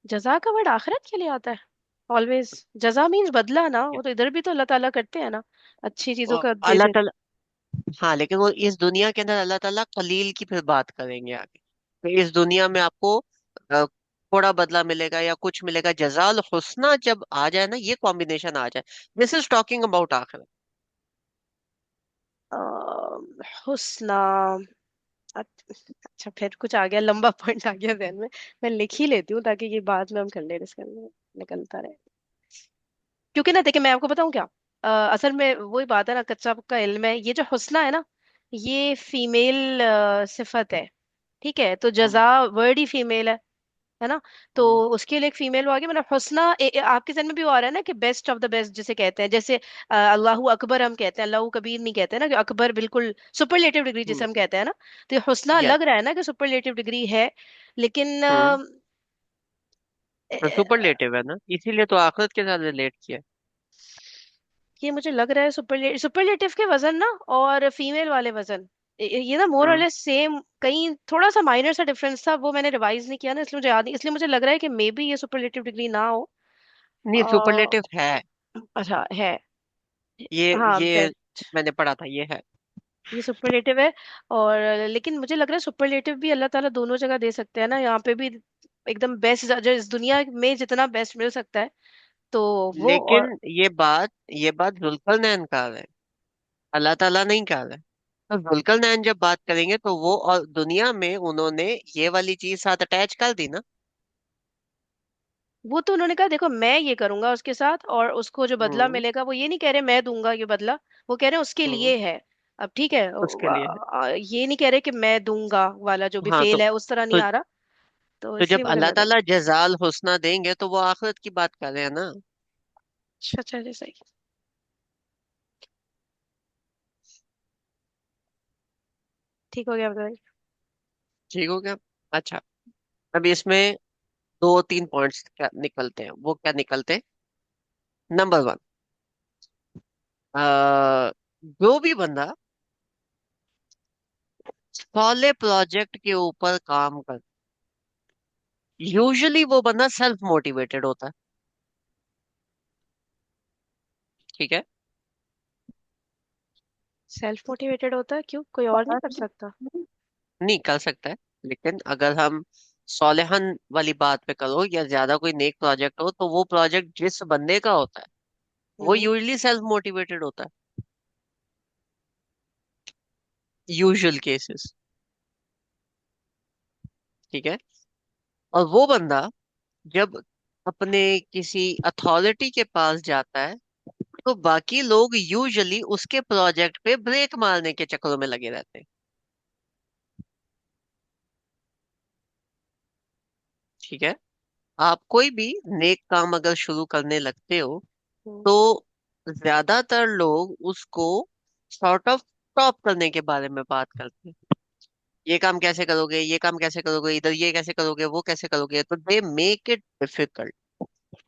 [SPEAKER 2] जजा का वर्ड आखिरत के लिए आता है ऑलवेज? जजा मीन्स बदला ना, वो तो इधर भी तो अल्लाह ताला करते हैं ना, अच्छी चीजों
[SPEAKER 1] और
[SPEAKER 2] का दे
[SPEAKER 1] अल्लाह
[SPEAKER 2] दे।
[SPEAKER 1] ताला, हाँ, लेकिन वो इस दुनिया के अंदर अल्लाह ताला कलील की फिर बात करेंगे आगे। तो इस दुनिया में आपको थोड़ा बदला मिलेगा या कुछ मिलेगा, जजाल हुस्ना जब आ जाए ना, ये कॉम्बिनेशन आ जाए, दिस इज टॉकिंग अबाउट आखिरत।
[SPEAKER 2] हुस्ना। अच्छा, फिर कुछ आ गया, लंबा पॉइंट आ गया ध्यान में। मैं लिख ही लेती हूँ ताकि ये बाद में हम कर ले, इसके अंदर निकलता रहे। क्योंकि ना देखिए, मैं आपको बताऊं क्या, असल में वही बात है ना, कच्चा पक्का इल्म है, ये जो हुस्ना है ना, ये फीमेल सिफत है। ठीक है, तो जजा वर्ड ही फीमेल है। है ना। तो
[SPEAKER 1] हम्म।
[SPEAKER 2] उसके लिए एक फीमेल होगी, मतलब हुस्ना आपके जहन में भी वो आ रहा है ना कि बेस्ट ऑफ द बेस्ट जिसे कहते हैं, जैसे अल्लाहू अकबर हम कहते हैं, अल्लाहू कबीर नहीं कहते ना, कि अकबर बिल्कुल सुपरलेटिव डिग्री जिसे
[SPEAKER 1] हम्म।
[SPEAKER 2] हम कहते हैं ना। तो ये हुस्ना
[SPEAKER 1] यस।
[SPEAKER 2] लग रहा है ना कि सुपरलेटिव डिग्री है, लेकिन
[SPEAKER 1] हम्म। तो
[SPEAKER 2] अ,
[SPEAKER 1] सुपरलेटिव है ना, इसीलिए तो आखिरत के साथ रिलेट किया।
[SPEAKER 2] ये मुझे लग रहा है सुपरलेटिव के वजन ना और फीमेल वाले वजन, ये ना मोर और
[SPEAKER 1] हम्म।
[SPEAKER 2] लेस सेम, कहीं थोड़ा सा माइनर सा डिफरेंस था, वो मैंने रिवाइज नहीं किया ना, इसलिए मुझे याद नहीं, इसलिए मुझे लग रहा है कि मे बी ये सुपरलेटिव डिग्री ना हो।
[SPEAKER 1] नहीं,
[SPEAKER 2] अ,
[SPEAKER 1] सुपरलेटिव है।
[SPEAKER 2] अच्छा है। हाँ
[SPEAKER 1] ये
[SPEAKER 2] बेस्ट,
[SPEAKER 1] मैंने पढ़ा था, ये है।
[SPEAKER 2] ये सुपरलेटिव है। और लेकिन मुझे लग रहा है सुपरलेटिव भी अल्लाह ताला दोनों जगह दे सकते हैं ना, यहाँ पे भी एकदम बेस्ट, जो इस दुनिया में जितना बेस्ट मिल सकता है तो वो।
[SPEAKER 1] लेकिन
[SPEAKER 2] और
[SPEAKER 1] ये बात जुल्करनैन कह रहे हैं, अल्लाह ताला नहीं कह रहे। तो जुल्करनैन जब बात करेंगे तो वो और दुनिया में उन्होंने ये वाली चीज साथ अटैच कर दी ना।
[SPEAKER 2] वो तो उन्होंने कहा देखो मैं ये करूंगा उसके साथ, और उसको जो बदला
[SPEAKER 1] हम्म।
[SPEAKER 2] मिलेगा वो ये नहीं कह रहे मैं दूंगा ये बदला, वो कह रहे हैं उसके
[SPEAKER 1] हम्म।
[SPEAKER 2] लिए है। अब ठीक है,
[SPEAKER 1] उसके लिए है।
[SPEAKER 2] ये नहीं कह रहे कि मैं दूंगा वाला जो भी
[SPEAKER 1] हाँ
[SPEAKER 2] फेल
[SPEAKER 1] तो
[SPEAKER 2] है उस तरह नहीं
[SPEAKER 1] तो,
[SPEAKER 2] आ रहा। तो
[SPEAKER 1] तो
[SPEAKER 2] इसलिए
[SPEAKER 1] जब
[SPEAKER 2] मुझे
[SPEAKER 1] अल्लाह
[SPEAKER 2] लग रहा है।
[SPEAKER 1] ताला जजाल हुस्ना देंगे तो वो आखिरत की बात कर रहे हैं ना।
[SPEAKER 2] अच्छा अच्छा जी, सही। ठीक हो गया बताइए।
[SPEAKER 1] ठीक हो गया। अच्छा, अब इसमें दो तीन पॉइंट्स क्या निकलते हैं, वो क्या निकलते हैं। नंबर वन, जो भी बंदा सॉले प्रोजेक्ट के ऊपर काम कर, यूजुअली वो बंदा सेल्फ मोटिवेटेड होता है। ठीक है।
[SPEAKER 2] सेल्फ मोटिवेटेड होता है, क्यों कोई और नहीं कर सकता?
[SPEAKER 1] नहीं कर सकता है, लेकिन अगर हम सॉलेहन वाली बात पे करो या ज्यादा कोई नेक प्रोजेक्ट हो, तो वो प्रोजेक्ट जिस बंदे का होता है वो
[SPEAKER 2] हम्म
[SPEAKER 1] यूजुअली सेल्फ मोटिवेटेड होता है, यूजुअल केसेस। ठीक है। और वो बंदा जब अपने किसी अथॉरिटी के पास जाता है तो बाकी लोग यूजुअली उसके प्रोजेक्ट पे ब्रेक मारने के चक्करों में लगे रहते हैं। ठीक है। आप कोई भी नेक काम अगर शुरू करने लगते हो
[SPEAKER 2] हम्म
[SPEAKER 1] तो ज्यादातर लोग उसको सॉर्ट ऑफ स्टॉप करने के बारे में बात करते हैं। ये काम कैसे करोगे, ये काम कैसे करोगे, इधर ये कैसे करोगे, वो कैसे करोगे, तो they make it difficult.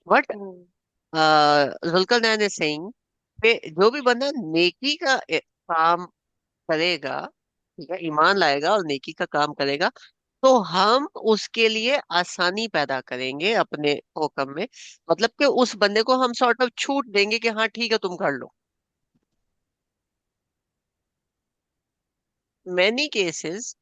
[SPEAKER 1] But
[SPEAKER 2] hmm
[SPEAKER 1] Zulqarnain is saying कि जो भी बंदा नेकी का काम करेगा, ठीक है, ईमान लाएगा और नेकी का काम करेगा, तो हम उसके लिए आसानी पैदा करेंगे अपने हुक्म में। मतलब कि उस बंदे को हम सॉर्ट ऑफ छूट देंगे कि हाँ ठीक है तुम कर लो। Many cases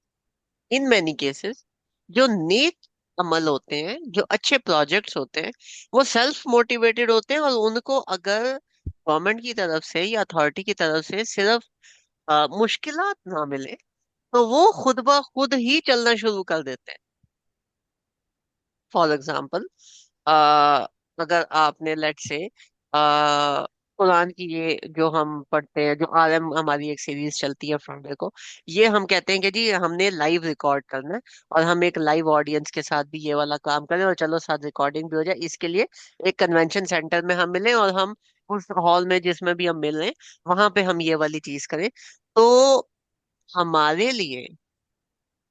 [SPEAKER 1] in many cases जो नेक अमल होते हैं, जो अच्छे प्रोजेक्ट्स होते हैं, वो सेल्फ मोटिवेटेड होते हैं, और उनको अगर गवर्नमेंट की तरफ से या अथॉरिटी की तरफ से सिर्फ मुश्किलात ना मिले तो वो खुद ब खुद ही चलना शुरू कर देते हैं। फॉर एग्जाम्पल, अगर आपने लेट से कुरान की ये जो हम पढ़ते हैं, जो आलम हमारी एक सीरीज चलती है फ्राइडे को, ये हम कहते हैं कि जी हमने लाइव रिकॉर्ड करना है, और हम एक लाइव ऑडियंस के साथ भी ये वाला काम करें, और चलो साथ रिकॉर्डिंग भी हो जाए, इसके लिए एक कन्वेंशन सेंटर में हम मिलें, और हम उस हॉल में जिसमें भी हम मिल रहे हैं वहां पे हम ये वाली चीज करें। तो हमारे लिए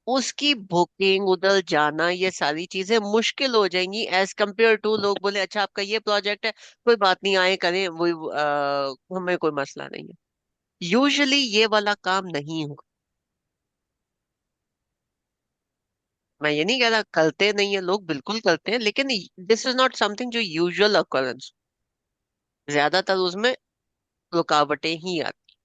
[SPEAKER 1] उसकी बुकिंग, उधर जाना, ये सारी चीजें मुश्किल हो जाएंगी एज कंपेयर टू लोग बोले अच्छा आपका ये प्रोजेक्ट है, कोई बात नहीं आए करें, वो हमें कोई मसला नहीं है। यूजुअली ये वाला काम नहीं होगा। मैं ये नहीं कह रहा करते नहीं है लोग, बिल्कुल करते हैं, लेकिन दिस इज नॉट समथिंग जो यूजुअल अकरेंस। ज्यादातर उसमें रुकावटें ही आती,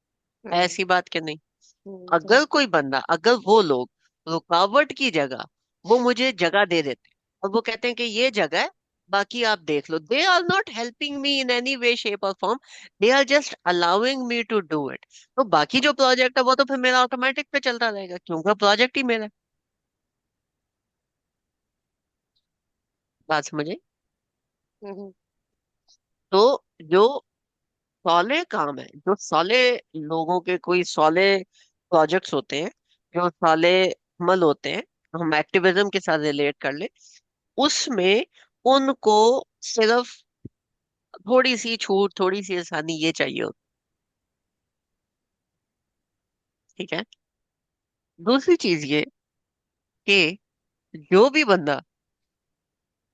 [SPEAKER 2] हम्म
[SPEAKER 1] ऐसी बात कि नहीं।
[SPEAKER 2] हम्म
[SPEAKER 1] अगर कोई बंदा, अगर वो लोग रुकावट की जगह वो मुझे जगह दे देते और वो कहते हैं कि ये जगह है, बाकी आप देख लो, they are not helping me in any way shape or form, they are just allowing me to do it, तो बाकी जो प्रोजेक्ट है वो तो फिर मेरा ऑटोमेटिक पे चलता रहेगा क्योंकि प्रोजेक्ट ही मेरा है। बात समझे।
[SPEAKER 2] हम्म
[SPEAKER 1] तो जो सॉले काम है, जो सॉले लोगों के कोई सॉले प्रोजेक्ट्स होते हैं, जो सॉले अमल होते हैं, हम एक्टिविज्म के साथ रिलेट कर ले, उसमें उनको सिर्फ थोड़ी सी छूट, थोड़ी सी आसानी ये चाहिए होती। ठीक है। दूसरी चीज ये कि जो भी बंदा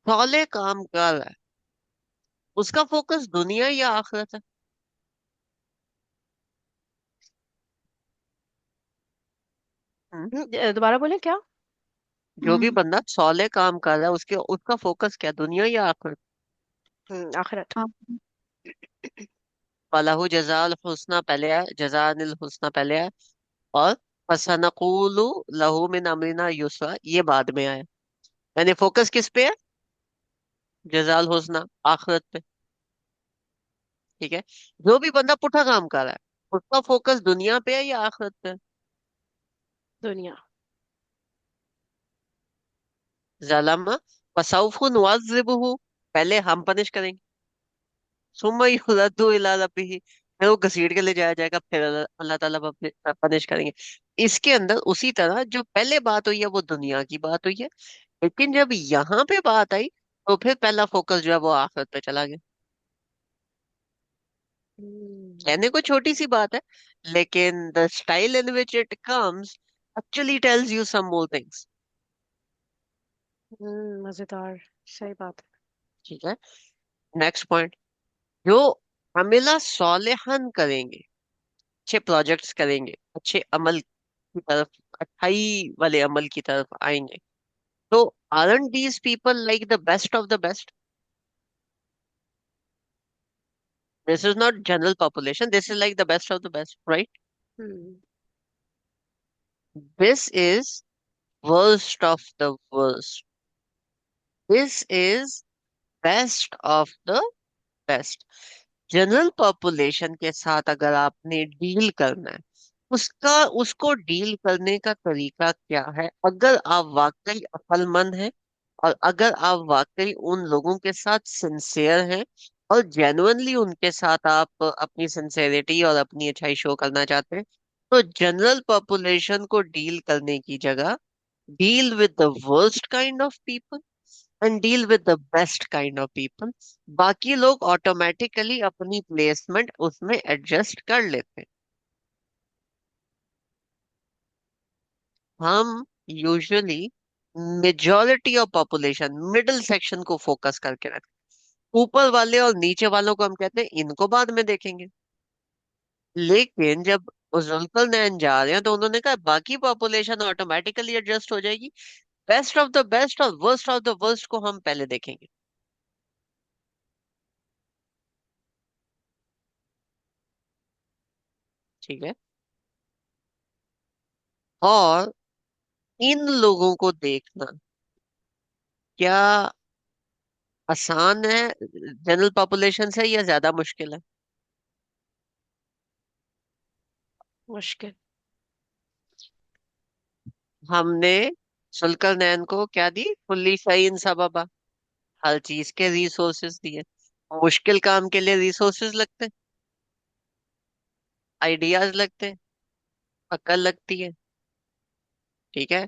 [SPEAKER 1] सौले काम कर रहा है, उसका फोकस दुनिया या आखिरत है? हम्म?
[SPEAKER 2] दोबारा बोले क्या?
[SPEAKER 1] जो भी
[SPEAKER 3] हम्म।
[SPEAKER 1] बंदा सौले काम कर रहा है, उसके उसका फोकस क्या, दुनिया या आखिरत?
[SPEAKER 2] आखिरत।
[SPEAKER 3] हाँ।
[SPEAKER 1] फलाहु जज़ाल हुस्ना पहले है, जज़ानिल हुस्ना पहले है, और फसनक़ूलु लहू मिन अमरिना युसरा ये बाद में आया। यानी फोकस किस पे है? जज़ाल हुस्ना, आखिरत पे। ठीक है। जो भी बंदा पुठा काम कर रहा है, उसका फोकस दुनिया पे है या आखिरत पे है?
[SPEAKER 2] दुनिया।
[SPEAKER 1] ज़लम फसौफ नुअज़्ज़िबुहु, पहले हम पनिश करेंगे, सुम्मा युरद्दु इला रब्बिही, फिर वो घसीट के ले जाया जाएगा, फिर अल्लाह अल्लाह ताला पनिश करेंगे। इसके अंदर उसी तरह जो पहले बात हुई है वो दुनिया की बात हुई है, लेकिन जब यहाँ पे बात आई तो फिर पहला फोकस जो है वो आखिरत पे चला गया।
[SPEAKER 2] हम्म।
[SPEAKER 1] कहने को छोटी सी बात है, लेकिन the style in which it comes actually tells you some more things.
[SPEAKER 2] मजेदार। सही बात है।
[SPEAKER 1] ठीक है। नेक्स्ट पॉइंट, जो अमिला सॉलिहन करेंगे, अच्छे प्रोजेक्ट्स करेंगे, अच्छे अमल की तरफ, अच्छाई वाले अमल की तरफ आएंगे, तो aren't these people like the best of the best? This is not general population, this is like the best of the best, right?
[SPEAKER 2] Hmm.
[SPEAKER 1] This is worst of the worst. This is best of the best. General population के साथ अगर आपने deal करना है, उसका उसको deal करने का तरीका क्या है? अगर आप वाकई अक्लमंद हैं, और अगर आप वाकई उन लोगों के साथ सिंसियर हैं, और जेन्युइनली उनके साथ आप अपनी सिंसेरिटी और अपनी अच्छाई शो करना चाहते हैं, तो जनरल पॉपुलेशन को डील करने की जगह deal with the worst kind of people and deal with the best kind of people. बाकी लोग ऑटोमेटिकली अपनी प्लेसमेंट उसमें एडजस्ट कर लेते हैं। हम usually majority of population middle section को फोकस करके रखते हैं, ऊपर वाले और नीचे वालों को हम कहते हैं इनको बाद में देखेंगे। लेकिन जब जुल्करनैन जा रहे हैं तो उन्होंने कहा बाकी पॉपुलेशन ऑटोमेटिकली एडजस्ट हो जाएगी, बेस्ट ऑफ द बेस्ट और वर्स्ट ऑफ द वर्स्ट को हम पहले देखेंगे। ठीक है। और इन लोगों को देखना क्या आसान है जनरल पॉपुलेशन से, या ज्यादा मुश्किल है?
[SPEAKER 2] मुश्किल।
[SPEAKER 1] हमने जुल्करनैन को क्या दी? कुल्ली शay'in सबबा, हर चीज के रिसोर्सेज दिए। मुश्किल काम के लिए रिसोर्सेज लगते हैं, आइडियाज लगते हैं, अकल लगती है। ठीक है।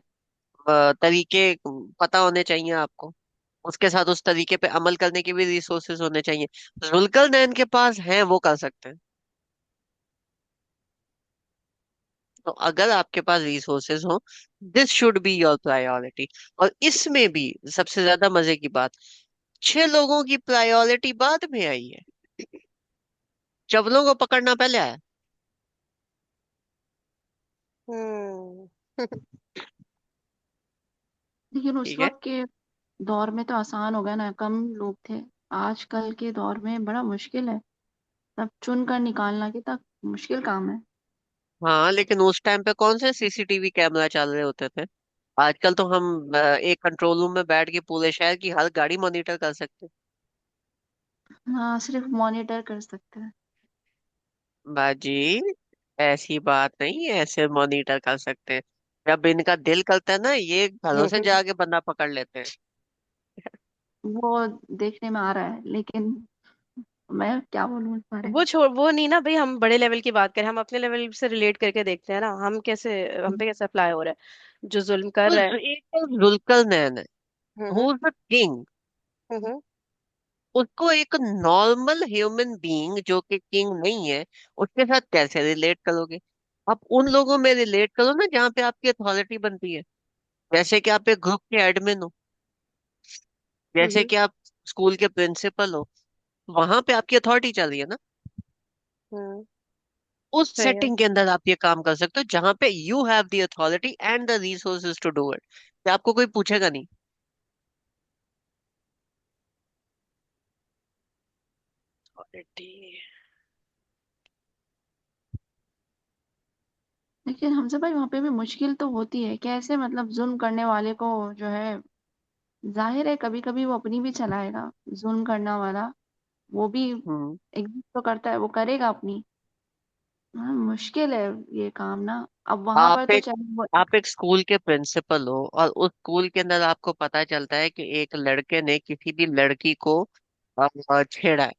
[SPEAKER 1] तरीके पता होने चाहिए आपको, उसके साथ उस तरीके पे अमल करने के भी रिसोर्सेज होने चाहिए। जुल्करनैन के पास हैं, वो कर सकते हैं। तो अगर आपके पास रिसोर्सेज हो, this should be your priority. और इसमें भी सबसे ज्यादा मजे की बात, 6 लोगों की प्रायोरिटी बाद में आई है, चवलों को पकड़ना पहले आया।
[SPEAKER 2] हम्म।
[SPEAKER 3] लेकिन उस
[SPEAKER 1] ठीक है।
[SPEAKER 3] वक्त के दौर में तो आसान हो गया ना, कम लोग थे। आजकल के दौर में बड़ा मुश्किल है, सब चुन कर निकालना कितना मुश्किल काम है।
[SPEAKER 1] हाँ, लेकिन उस टाइम पे कौन से सीसीटीवी कैमरा चल रहे होते थे? आजकल तो हम एक कंट्रोल रूम में बैठ के पूरे शहर की हर गाड़ी मॉनिटर कर सकते हैं।
[SPEAKER 3] हाँ, सिर्फ मॉनिटर कर सकते हैं।
[SPEAKER 1] बाजी, ऐसी बात नहीं है, ऐसे मॉनिटर कर सकते हैं। जब इनका दिल करता है ना, ये घरों से जाके बंदा पकड़ लेते हैं।
[SPEAKER 3] वो देखने में आ रहा है, लेकिन मैं क्या बोलूँ इस बारे में।
[SPEAKER 2] वो नहीं ना भाई, हम बड़े लेवल की बात करें, हम अपने लेवल से रिलेट करके देखते हैं ना, हम कैसे, हम पे कैसे अप्लाई हो रहा है जो जुल्म कर
[SPEAKER 1] तो
[SPEAKER 2] रहा है।
[SPEAKER 1] एक तो जुल्करनैन है,
[SPEAKER 2] हम्म।
[SPEAKER 1] हु इज द किंग,
[SPEAKER 2] हम्म।
[SPEAKER 1] उसको एक नॉर्मल ह्यूमन बीइंग जो कि किंग नहीं है उसके साथ कैसे रिलेट करोगे? आप उन लोगों में रिलेट करो ना जहाँ पे आपकी अथॉरिटी बनती है। जैसे कि आप एक ग्रुप के एडमिन हो, जैसे
[SPEAKER 2] हम्म।
[SPEAKER 1] कि आप स्कूल के प्रिंसिपल हो, वहां पे आपकी अथॉरिटी चल रही है ना।
[SPEAKER 2] हम्म।
[SPEAKER 1] उस
[SPEAKER 2] सही है।
[SPEAKER 1] सेटिंग के अंदर आप ये काम कर सकते हो जहां पे you have the authority and the resources to do it. आपको कोई पूछेगा नहीं।
[SPEAKER 2] क्वालिटी।
[SPEAKER 3] लेकिन हमसे भाई वहां पे भी मुश्किल तो होती है, कैसे मतलब जुल्म करने वाले को जो है, जाहिर है कभी कभी वो अपनी भी चलाएगा, जुल्म करना वाला वो भी
[SPEAKER 1] हम्म।
[SPEAKER 3] एग्जिस्ट तो करता है, वो करेगा अपनी। हाँ, मुश्किल है ये काम ना। अब वहां पर
[SPEAKER 1] आप
[SPEAKER 3] तो
[SPEAKER 1] एक
[SPEAKER 3] चाहे वो
[SPEAKER 1] आप एक स्कूल के प्रिंसिपल हो और उस स्कूल के अंदर आपको पता चलता है कि एक लड़के ने किसी भी लड़की को छेड़ा है,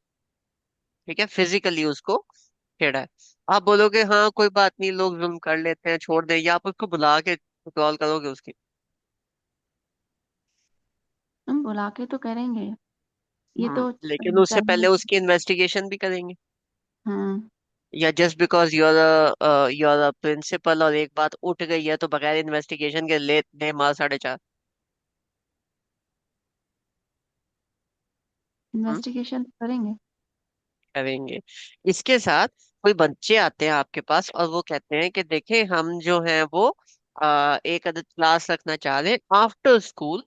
[SPEAKER 1] ठीक है, फिजिकली उसको छेड़ा है। आप बोलोगे हाँ कोई बात नहीं, लोग जुल्म कर लेते हैं, छोड़ दे, या आप उसको बुला के कॉल करोगे उसकी?
[SPEAKER 3] हम बुला के तो करेंगे, ये तो
[SPEAKER 1] लेकिन उससे पहले
[SPEAKER 3] चाहिए।
[SPEAKER 1] उसकी इन्वेस्टिगेशन भी करेंगे।
[SPEAKER 3] हम्म।
[SPEAKER 1] या just because you're a principal और एक बात उठ गई है तो बगैर इन्वेस्टिगेशन के ले मार 4.5?
[SPEAKER 3] इन्वेस्टिगेशन करेंगे।
[SPEAKER 1] करेंगे। इसके साथ कोई बच्चे आते हैं आपके पास और वो कहते हैं कि देखें हम जो हैं वो एक अदद क्लास रखना चाह रहे हैं आफ्टर स्कूल,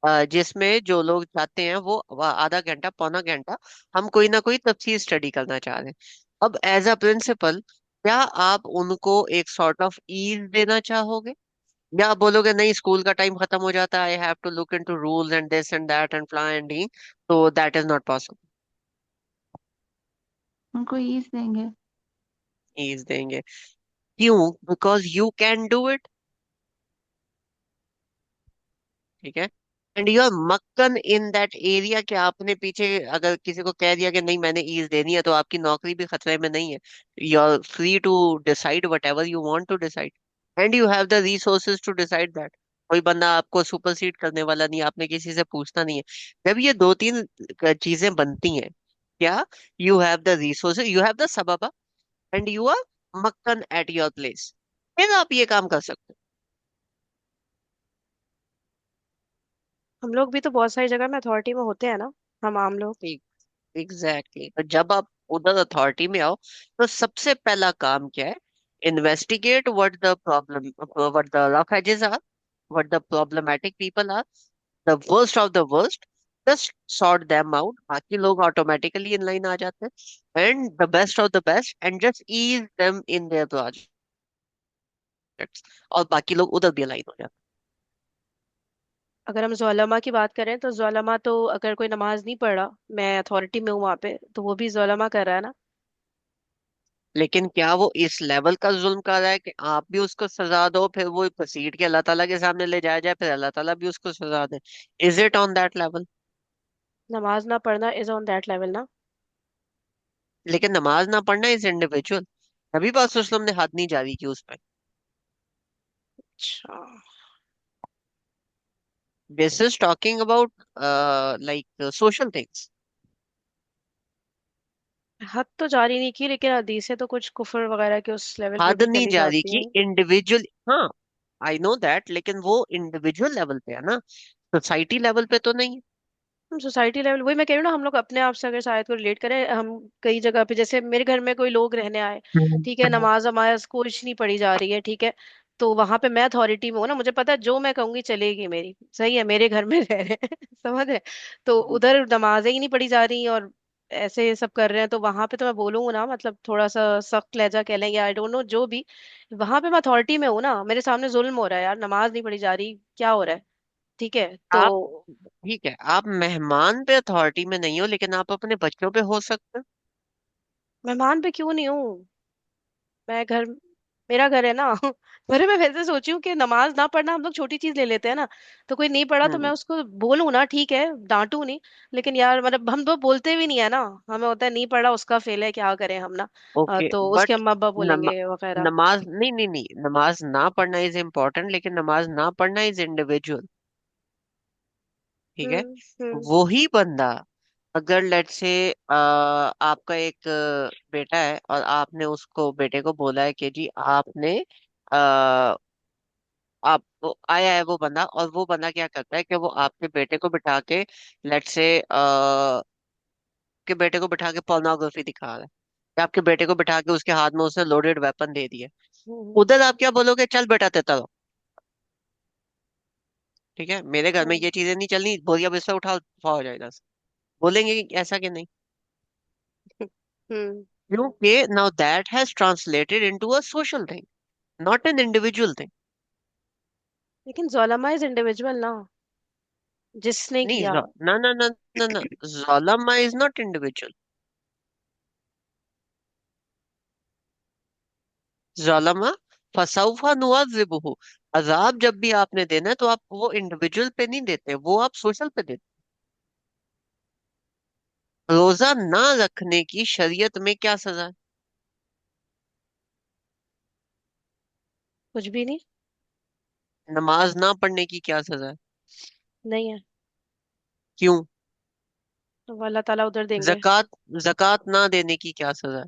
[SPEAKER 1] जिसमें जो लोग चाहते हैं वो आधा घंटा पौना घंटा हम कोई ना कोई तफसीर स्टडी करना चाह रहे हैं। अब एज अ प्रिंसिपल क्या आप उनको एक सॉर्ट ऑफ ईज देना चाहोगे, या आप बोलोगे नहीं स्कूल का टाइम खत्म हो जाता है, I have to look into rules and this and that and फ्ला एंड डी, तो दैट इज नॉट पॉसिबल?
[SPEAKER 3] उनको ईज देंगे।
[SPEAKER 1] ईज देंगे। क्यों? Because you can do it, ठीक है, एंड यू आर मक्कन इन दैट एरिया। कि आपने पीछे अगर किसी को कह दिया कि नहीं मैंने ईज देनी है तो आपकी नौकरी भी खतरे में नहीं है। You are free to decide whatever you want to decide, and you have the resources to decide that. कोई बंदा आपको सुपरसीड करने वाला नहीं है, आपने किसी से पूछना नहीं है। जब ये दो तीन चीजें बनती हैं, क्या, you have the resources, you have the सबब, एंड यू आर मक्कन एट योर प्लेस, फिर आप ये काम कर सकते
[SPEAKER 2] हम लोग भी तो बहुत सारी जगह में अथॉरिटी में होते हैं ना, हम आम लोग।
[SPEAKER 1] हो। Exactly exactly. तो जब आप उधर अथॉरिटी में आओ तो सबसे पहला काम क्या है? Investigate what the problem, what the rough edges are, what the problematic people are, the worst of the worst, just sort them out, बाकी लोग ऑटोमेटिकली इन लाइन आ जाते हैं, and the best of the best, and just ease them in their projects, और बाकी लोग उधर भी अलाइन हो जाते
[SPEAKER 2] अगर हम जोलमा की बात करें तो जोलमा तो अगर कोई नमाज नहीं पढ़ रहा, मैं अथॉरिटी में हूँ वहां पे, तो वो भी जोलमा कर रहा है ना।
[SPEAKER 1] हैं। लेकिन क्या वो इस लेवल का जुल्म कर रहा है कि आप भी उसको सजा दो, फिर वो घसीट के अल्लाह ताला के सामने ले जाया जाए, फिर अल्लाह ताला भी उसको सजा दे? Is it on that level?
[SPEAKER 2] नमाज ना पढ़ना इज ऑन दैट लेवल ना।
[SPEAKER 1] लेकिन नमाज ना पढ़ना इज इंडिविजुअल। नबी पाक सल्लल्लाहु अलैहि वसल्लम ने हद नहीं जारी की उस पर।
[SPEAKER 2] अच्छा।
[SPEAKER 1] This is talking about like social things.
[SPEAKER 2] हद तो जारी नहीं की, लेकिन हदीसें तो कुछ कुफर वगैरह के उस लेवल पे
[SPEAKER 1] हद
[SPEAKER 2] भी
[SPEAKER 1] नहीं
[SPEAKER 2] चली
[SPEAKER 1] जारी
[SPEAKER 2] जाती
[SPEAKER 1] की,
[SPEAKER 2] हैं।
[SPEAKER 1] इंडिविजुअल, हाँ, आई नो दैट, लेकिन वो इंडिविजुअल लेवल पे है ना, सोसाइटी लेवल पे तो नहीं
[SPEAKER 2] हम सोसाइटी लेवल, वही मैं कह रही हूँ ना, हम लोग अपने आप से अगर शायद को रिलेट करें, हम कई जगह पे जैसे मेरे घर में कोई लोग रहने आए, ठीक है,
[SPEAKER 1] है।
[SPEAKER 2] नमाज हमारा कुछ नहीं पढ़ी जा रही है, ठीक है, तो वहां पे मैं अथॉरिटी में हूँ ना, मुझे पता है जो मैं कहूंगी चलेगी मेरी, सही है, मेरे घर में रह रहे हैं समझ रहे हैं? तो उधर नमाजें ही नहीं पढ़ी जा रही और ऐसे सब कर रहे हैं, तो वहां पे तो मैं बोलूंगी ना, मतलब थोड़ा सा सख्त लहजा कह लें या आई डोंट नो जो भी, वहां पे मैं अथॉरिटी में हूँ ना, मेरे सामने जुल्म हो रहा है यार, नमाज नहीं पढ़ी जा रही, क्या हो रहा है, ठीक है तो।
[SPEAKER 1] आप, ठीक है, आप मेहमान पे अथॉरिटी में नहीं हो लेकिन आप अपने बच्चों पे हो सकते हो।
[SPEAKER 2] मेहमान पे क्यों नहीं हूँ, मैं घर, मेरा घर है ना अरे मैं वैसे सोची हूँ कि नमाज ना पढ़ना हम लोग छोटी चीज ले लेते हैं ना, तो कोई नहीं पढ़ा तो मैं
[SPEAKER 1] हम्म।
[SPEAKER 2] उसको बोलूँ ना, ठीक है, डांटू नहीं, लेकिन यार मतलब हम तो बोलते भी नहीं है ना, हमें होता है नहीं पढ़ा उसका फेल है, क्या करें हम ना।
[SPEAKER 1] ओके,
[SPEAKER 2] तो उसके
[SPEAKER 1] बट
[SPEAKER 2] अम्मा अब्बा
[SPEAKER 1] नमा,
[SPEAKER 2] बोलेंगे वगैरह।
[SPEAKER 1] नमाज नहीं नहीं नहीं, नमाज ना पढ़ना इज इम्पोर्टेंट लेकिन नमाज ना पढ़ना इज इंडिविजुअल। ठीक है।
[SPEAKER 2] हम्म। हम्म।
[SPEAKER 1] वही बंदा अगर लेट से आपका एक बेटा है और आपने उसको बेटे को बोला है कि जी आपने आ, आप आया है वो बंदा, और वो बंदा क्या करता है कि वो आपके बेटे को बिठा के लेट से के बेटे को बिठा के पोर्नोग्राफी दिखा रहा है, या आपके बेटे को बिठा के उसके हाथ में उसने लोडेड वेपन दे दिया,
[SPEAKER 2] हम्म।
[SPEAKER 1] उधर आप क्या बोलोगे? चल बेटा तेता रहो, ठीक है, मेरे घर में
[SPEAKER 2] हम्म।
[SPEAKER 1] ये चीजें नहीं चलनी, बोरिया बिस्तर उठाओ हो जाएगा। बोलेंगे कि ऐसा कि नहीं?
[SPEAKER 2] हम्म।
[SPEAKER 1] क्योंकि now that has translated into a social thing, not an individual thing.
[SPEAKER 2] लेकिन जोलामा इज इंडिविजुअल ना, जिसने
[SPEAKER 1] नहीं,
[SPEAKER 2] किया।
[SPEAKER 1] ना ना ना ना ना, ज़ालमा इज नॉट इंडिविजुअल। ज़ालमा फसौफा नुअज़्ज़िबुहु, अजाब जब भी आपने देना है तो आप वो इंडिविजुअल पे नहीं देते, वो आप सोशल पे देते। रोजा ना रखने की शरीयत में क्या सजा है?
[SPEAKER 2] कुछ भी नहीं।
[SPEAKER 1] नमाज ना पढ़ने की क्या सजा है?
[SPEAKER 2] नहीं है।
[SPEAKER 1] क्यों?
[SPEAKER 2] तो वो अल्लाह ताला उधर देंगे।
[SPEAKER 1] जक़ात जक़ात ना देने की क्या सजा है?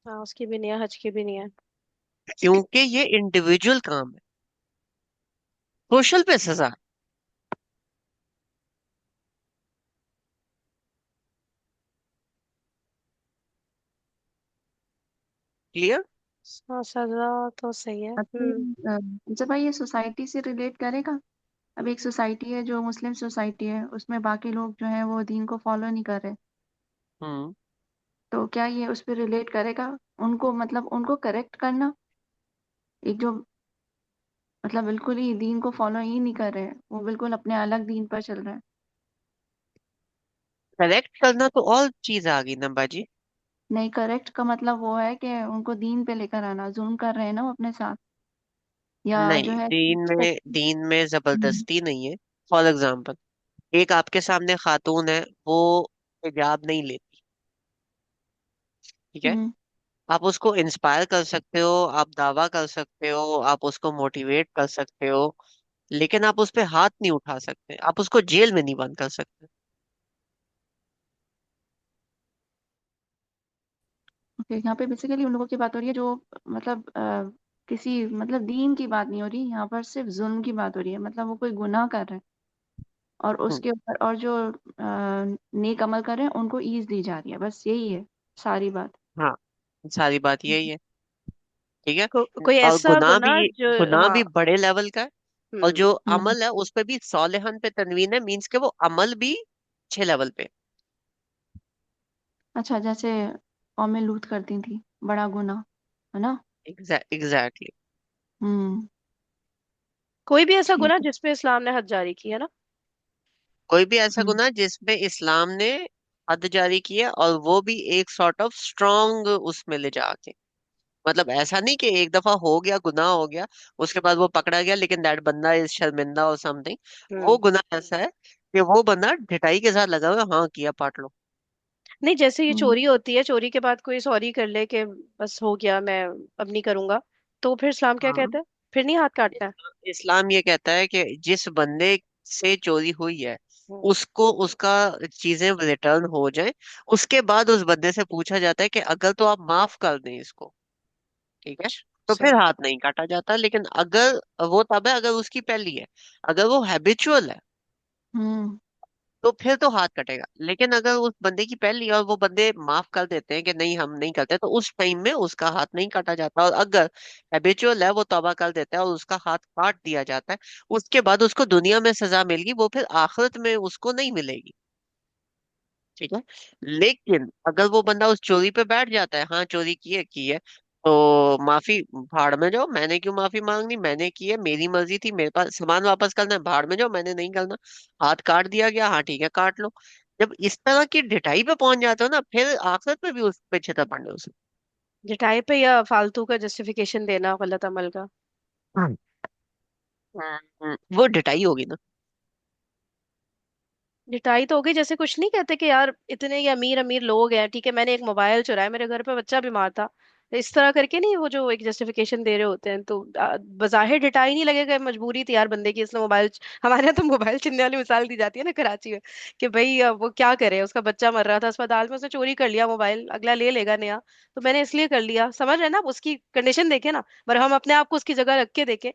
[SPEAKER 2] हाँ, उसकी भी नहीं है, हज की भी नहीं है।
[SPEAKER 1] क्योंकि ये इंडिविजुअल काम है, सोशल पे सजा है। क्लियर?
[SPEAKER 2] हाँ, सजा तो सही है। हम्म।
[SPEAKER 3] अच्छा, जब भाई ये सोसाइटी से रिलेट करेगा। अब एक सोसाइटी है जो मुस्लिम सोसाइटी है, उसमें बाकी लोग जो है वो दीन को फॉलो नहीं कर रहे।
[SPEAKER 1] हम्म।
[SPEAKER 3] तो क्या ये उस पर रिलेट करेगा? उनको मतलब उनको करेक्ट करना, एक जो मतलब बिल्कुल ही दीन को फॉलो ही नहीं कर रहे हैं, वो बिल्कुल अपने अलग दीन पर चल रहे हैं।
[SPEAKER 1] करेक्ट करना तो और चीज आ गई ना बाजी।
[SPEAKER 3] नहीं, करेक्ट का मतलब वो है कि उनको दीन पे लेकर आना, जुल्म कर रहे हैं ना वो अपने साथ, या जो
[SPEAKER 1] नहीं,
[SPEAKER 3] है
[SPEAKER 1] दीन में
[SPEAKER 3] हम्म।
[SPEAKER 1] जबरदस्ती नहीं है। फॉर एग्जाम्पल, एक आपके सामने खातून है, वो हिजाब नहीं लेती, ठीक है,
[SPEAKER 3] हम्म।
[SPEAKER 1] आप उसको इंस्पायर कर सकते हो, आप दावा कर सकते हो, आप उसको मोटिवेट कर सकते हो, लेकिन आप उस पे हाथ नहीं उठा सकते, आप उसको जेल में नहीं बंद कर सकते।
[SPEAKER 3] ओके, यहाँ पे बेसिकली उन लोगों की बात हो रही है जो मतलब किसी मतलब दीन की बात नहीं हो रही यहाँ पर, सिर्फ जुल्म की बात हो रही है। मतलब वो कोई गुनाह कर रहे हैं और
[SPEAKER 1] हम्म,
[SPEAKER 3] उसके ऊपर और जो नेक अमल कर रहे हैं उनको ईज दी जा रही है, बस यही है सारी बात।
[SPEAKER 1] हाँ, सारी बात यही है, ठीक है।
[SPEAKER 2] कोई
[SPEAKER 1] और
[SPEAKER 2] ऐसा गुनाह जो।
[SPEAKER 1] गुनाह
[SPEAKER 2] हाँ।
[SPEAKER 1] भी बड़े लेवल का है, और
[SPEAKER 2] हम्म।
[SPEAKER 1] जो
[SPEAKER 3] हम्म।
[SPEAKER 1] अमल है उस पे भी सौलेहन पे तनवीन है, मीन्स के वो अमल भी 6 लेवल पे।
[SPEAKER 3] अच्छा, जैसे कौमें लूट करती थी, बड़ा गुनाह है ना।
[SPEAKER 1] एग्जैक्टली।
[SPEAKER 3] हम्म।
[SPEAKER 2] कोई भी ऐसा गुनाह
[SPEAKER 3] ठीक है।
[SPEAKER 2] जिसपे इस्लाम ने हद जारी की है ना।
[SPEAKER 1] कोई भी ऐसा
[SPEAKER 3] हम्म।
[SPEAKER 1] गुनाह जिसमें इस्लाम ने हद जारी किया, और वो भी एक सॉर्ट ऑफ स्ट्रॉन्ग उसमें ले जाके, मतलब ऐसा नहीं कि एक दफा हो गया, गुनाह हो गया, उसके बाद वो पकड़ा गया लेकिन दैट बंदा इज शर्मिंदा और समथिंग। वो
[SPEAKER 2] हम्म।
[SPEAKER 1] गुनाह ऐसा है कि वो बंदा ढिठाई के साथ लगा हुआ है, हाँ किया, पाट लो।
[SPEAKER 2] नहीं, जैसे ये
[SPEAKER 3] हम्म।
[SPEAKER 2] चोरी होती है, चोरी के बाद कोई सॉरी कर ले कि बस हो गया, मैं अब नहीं करूंगा, तो फिर इस्लाम क्या
[SPEAKER 1] हाँ,
[SPEAKER 2] कहता है? फिर नहीं हाथ काटना है?
[SPEAKER 1] इस्लाम ये कहता है कि जिस बंदे से चोरी हुई है
[SPEAKER 2] हम्म।
[SPEAKER 1] उसको उसका चीजें रिटर्न हो जाए, उसके बाद उस बंदे से पूछा जाता है कि अगर तो आप माफ कर दें इसको, ठीक है, तो फिर
[SPEAKER 2] सही।
[SPEAKER 1] हाथ नहीं काटा जाता। लेकिन अगर वो तब है अगर उसकी पहली है, अगर वो हैबिचुअल है
[SPEAKER 3] हम्म।
[SPEAKER 1] तो फिर तो हाथ कटेगा। लेकिन अगर उस बंदे की पहली है और वो बंदे माफ कर देते हैं कि नहीं हम नहीं करते, तो उस टाइम में उसका हाथ नहीं काटा जाता। और अगर हैबिचुअल है, वो तौबा कर देता है और उसका हाथ काट दिया जाता है, उसके बाद उसको दुनिया में सजा मिलेगी, वो फिर आखिरत में उसको नहीं मिलेगी, ठीक है। लेकिन अगर वो बंदा उस चोरी पे बैठ जाता है, हाँ चोरी की है, तो माफी, भाड़ में जाओ, मैंने क्यों माफी मांगनी, मैंने की है, मेरी मर्जी थी, मेरे पास सामान वापस करना है, भाड़ में जाओ, मैंने नहीं करना। हाथ काट दिया गया, हाँ ठीक है काट लो। जब इस तरह की ढिठाई पे पहुंच जाते हो ना, फिर आखिरत में भी उस पे छितर पड़ने उसे।
[SPEAKER 2] जिटाई पे या फालतू का जस्टिफिकेशन देना गलत अमल का।
[SPEAKER 1] हम्म। वो ढिठाई होगी ना।
[SPEAKER 2] जिटाई तो हो गई, जैसे कुछ नहीं कहते कि यार इतने ये अमीर अमीर लोग हैं, ठीक है, मैंने एक मोबाइल चुराया, मेरे घर पे बच्चा बीमार था, इस तरह करके नहीं, वो जो एक जस्टिफिकेशन दे रहे होते हैं, तो बज़ाहिर डिटा ही नहीं लगेगा, मजबूरी थी यार बंदे की, इसने मोबाइल, हमारे यहाँ तो मोबाइल छीनने वाली मिसाल दी जाती है ना कराची में, कि भाई वो क्या करे, उसका बच्चा मर रहा था अस्पताल में, उसने चोरी कर लिया मोबाइल, अगला ले लेगा नया, तो मैंने इसलिए कर लिया। समझ रहे हैं ना आप, उसकी कंडीशन देखे ना, पर हम अपने आप को उसकी जगह रख के देखे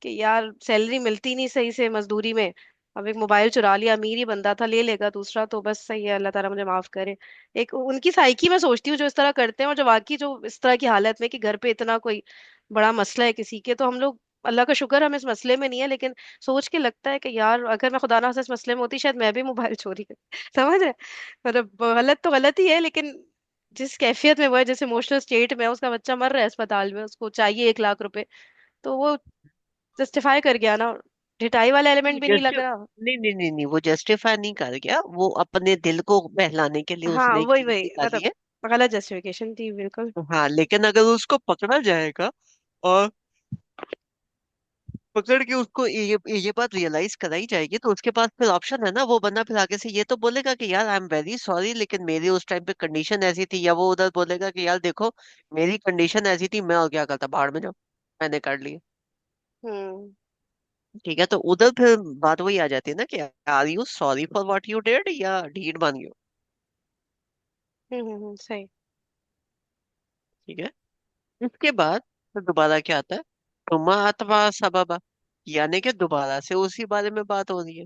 [SPEAKER 2] कि यार सैलरी मिलती नहीं सही से मजदूरी में, अब एक मोबाइल चुरा लिया, अमीर ही बंदा था, ले लेगा दूसरा, तो बस सही है, अल्लाह ताला मुझे माफ करे। एक उनकी साइकी में सोचती हूँ जो इस तरह करते हैं, और जो वाकई जो इस तरह की हालत में कि घर पे इतना कोई बड़ा मसला है किसी के, तो हम लोग, अल्लाह का शुक्र हम इस मसले में नहीं है, लेकिन सोच के लगता है कि यार अगर मैं खुदा ना खास्ता इस मसले में होती, शायद मैं भी मोबाइल चोरी कर समझ रहे हैं? मतलब गलत तो गलत ही है, लेकिन जिस कैफियत में वो है, जिस इमोशनल स्टेट में है, उसका बच्चा मर रहा है अस्पताल में, उसको चाहिए 1 लाख रुपए, तो वो जस्टिफाई कर गया ना, ढिठाई वाला एलिमेंट भी नहीं
[SPEAKER 1] जस्ट
[SPEAKER 2] लग रहा।
[SPEAKER 1] नहीं नहीं नहीं नहीं, वो जस्टिफाई नहीं कर गया, वो अपने दिल को बहलाने के लिए
[SPEAKER 2] हाँ
[SPEAKER 1] उसने एक
[SPEAKER 2] वही
[SPEAKER 1] चीज
[SPEAKER 2] वही,
[SPEAKER 1] निकाली
[SPEAKER 2] मतलब
[SPEAKER 1] है।
[SPEAKER 2] गलत जस्टिफिकेशन थी बिल्कुल।
[SPEAKER 1] हाँ, लेकिन अगर उसको पकड़ा जाएगा और पकड़ के उसको ये बात रियलाइज कराई जाएगी, तो उसके पास फिर ऑप्शन है ना, वो बंदा फिर आगे से ये तो बोलेगा कि यार आई एम वेरी सॉरी, लेकिन मेरी उस टाइम पे कंडीशन ऐसी थी, या वो उधर बोलेगा कि यार देखो मेरी कंडीशन ऐसी थी, मैं और क्या करता, बाहर में जाओ, मैंने कर लिया।
[SPEAKER 2] हम्म
[SPEAKER 1] ठीक है, तो उधर फिर बात वही आ जाती है ना कि are you sorry for what you did, या ढीठ बन गए हो।
[SPEAKER 2] सही।
[SPEAKER 1] ठीक है, इसके बाद फिर दोबारा क्या आता है, तुम अथवा सबबा, यानी कि दोबारा से उसी बारे में बात हो रही है।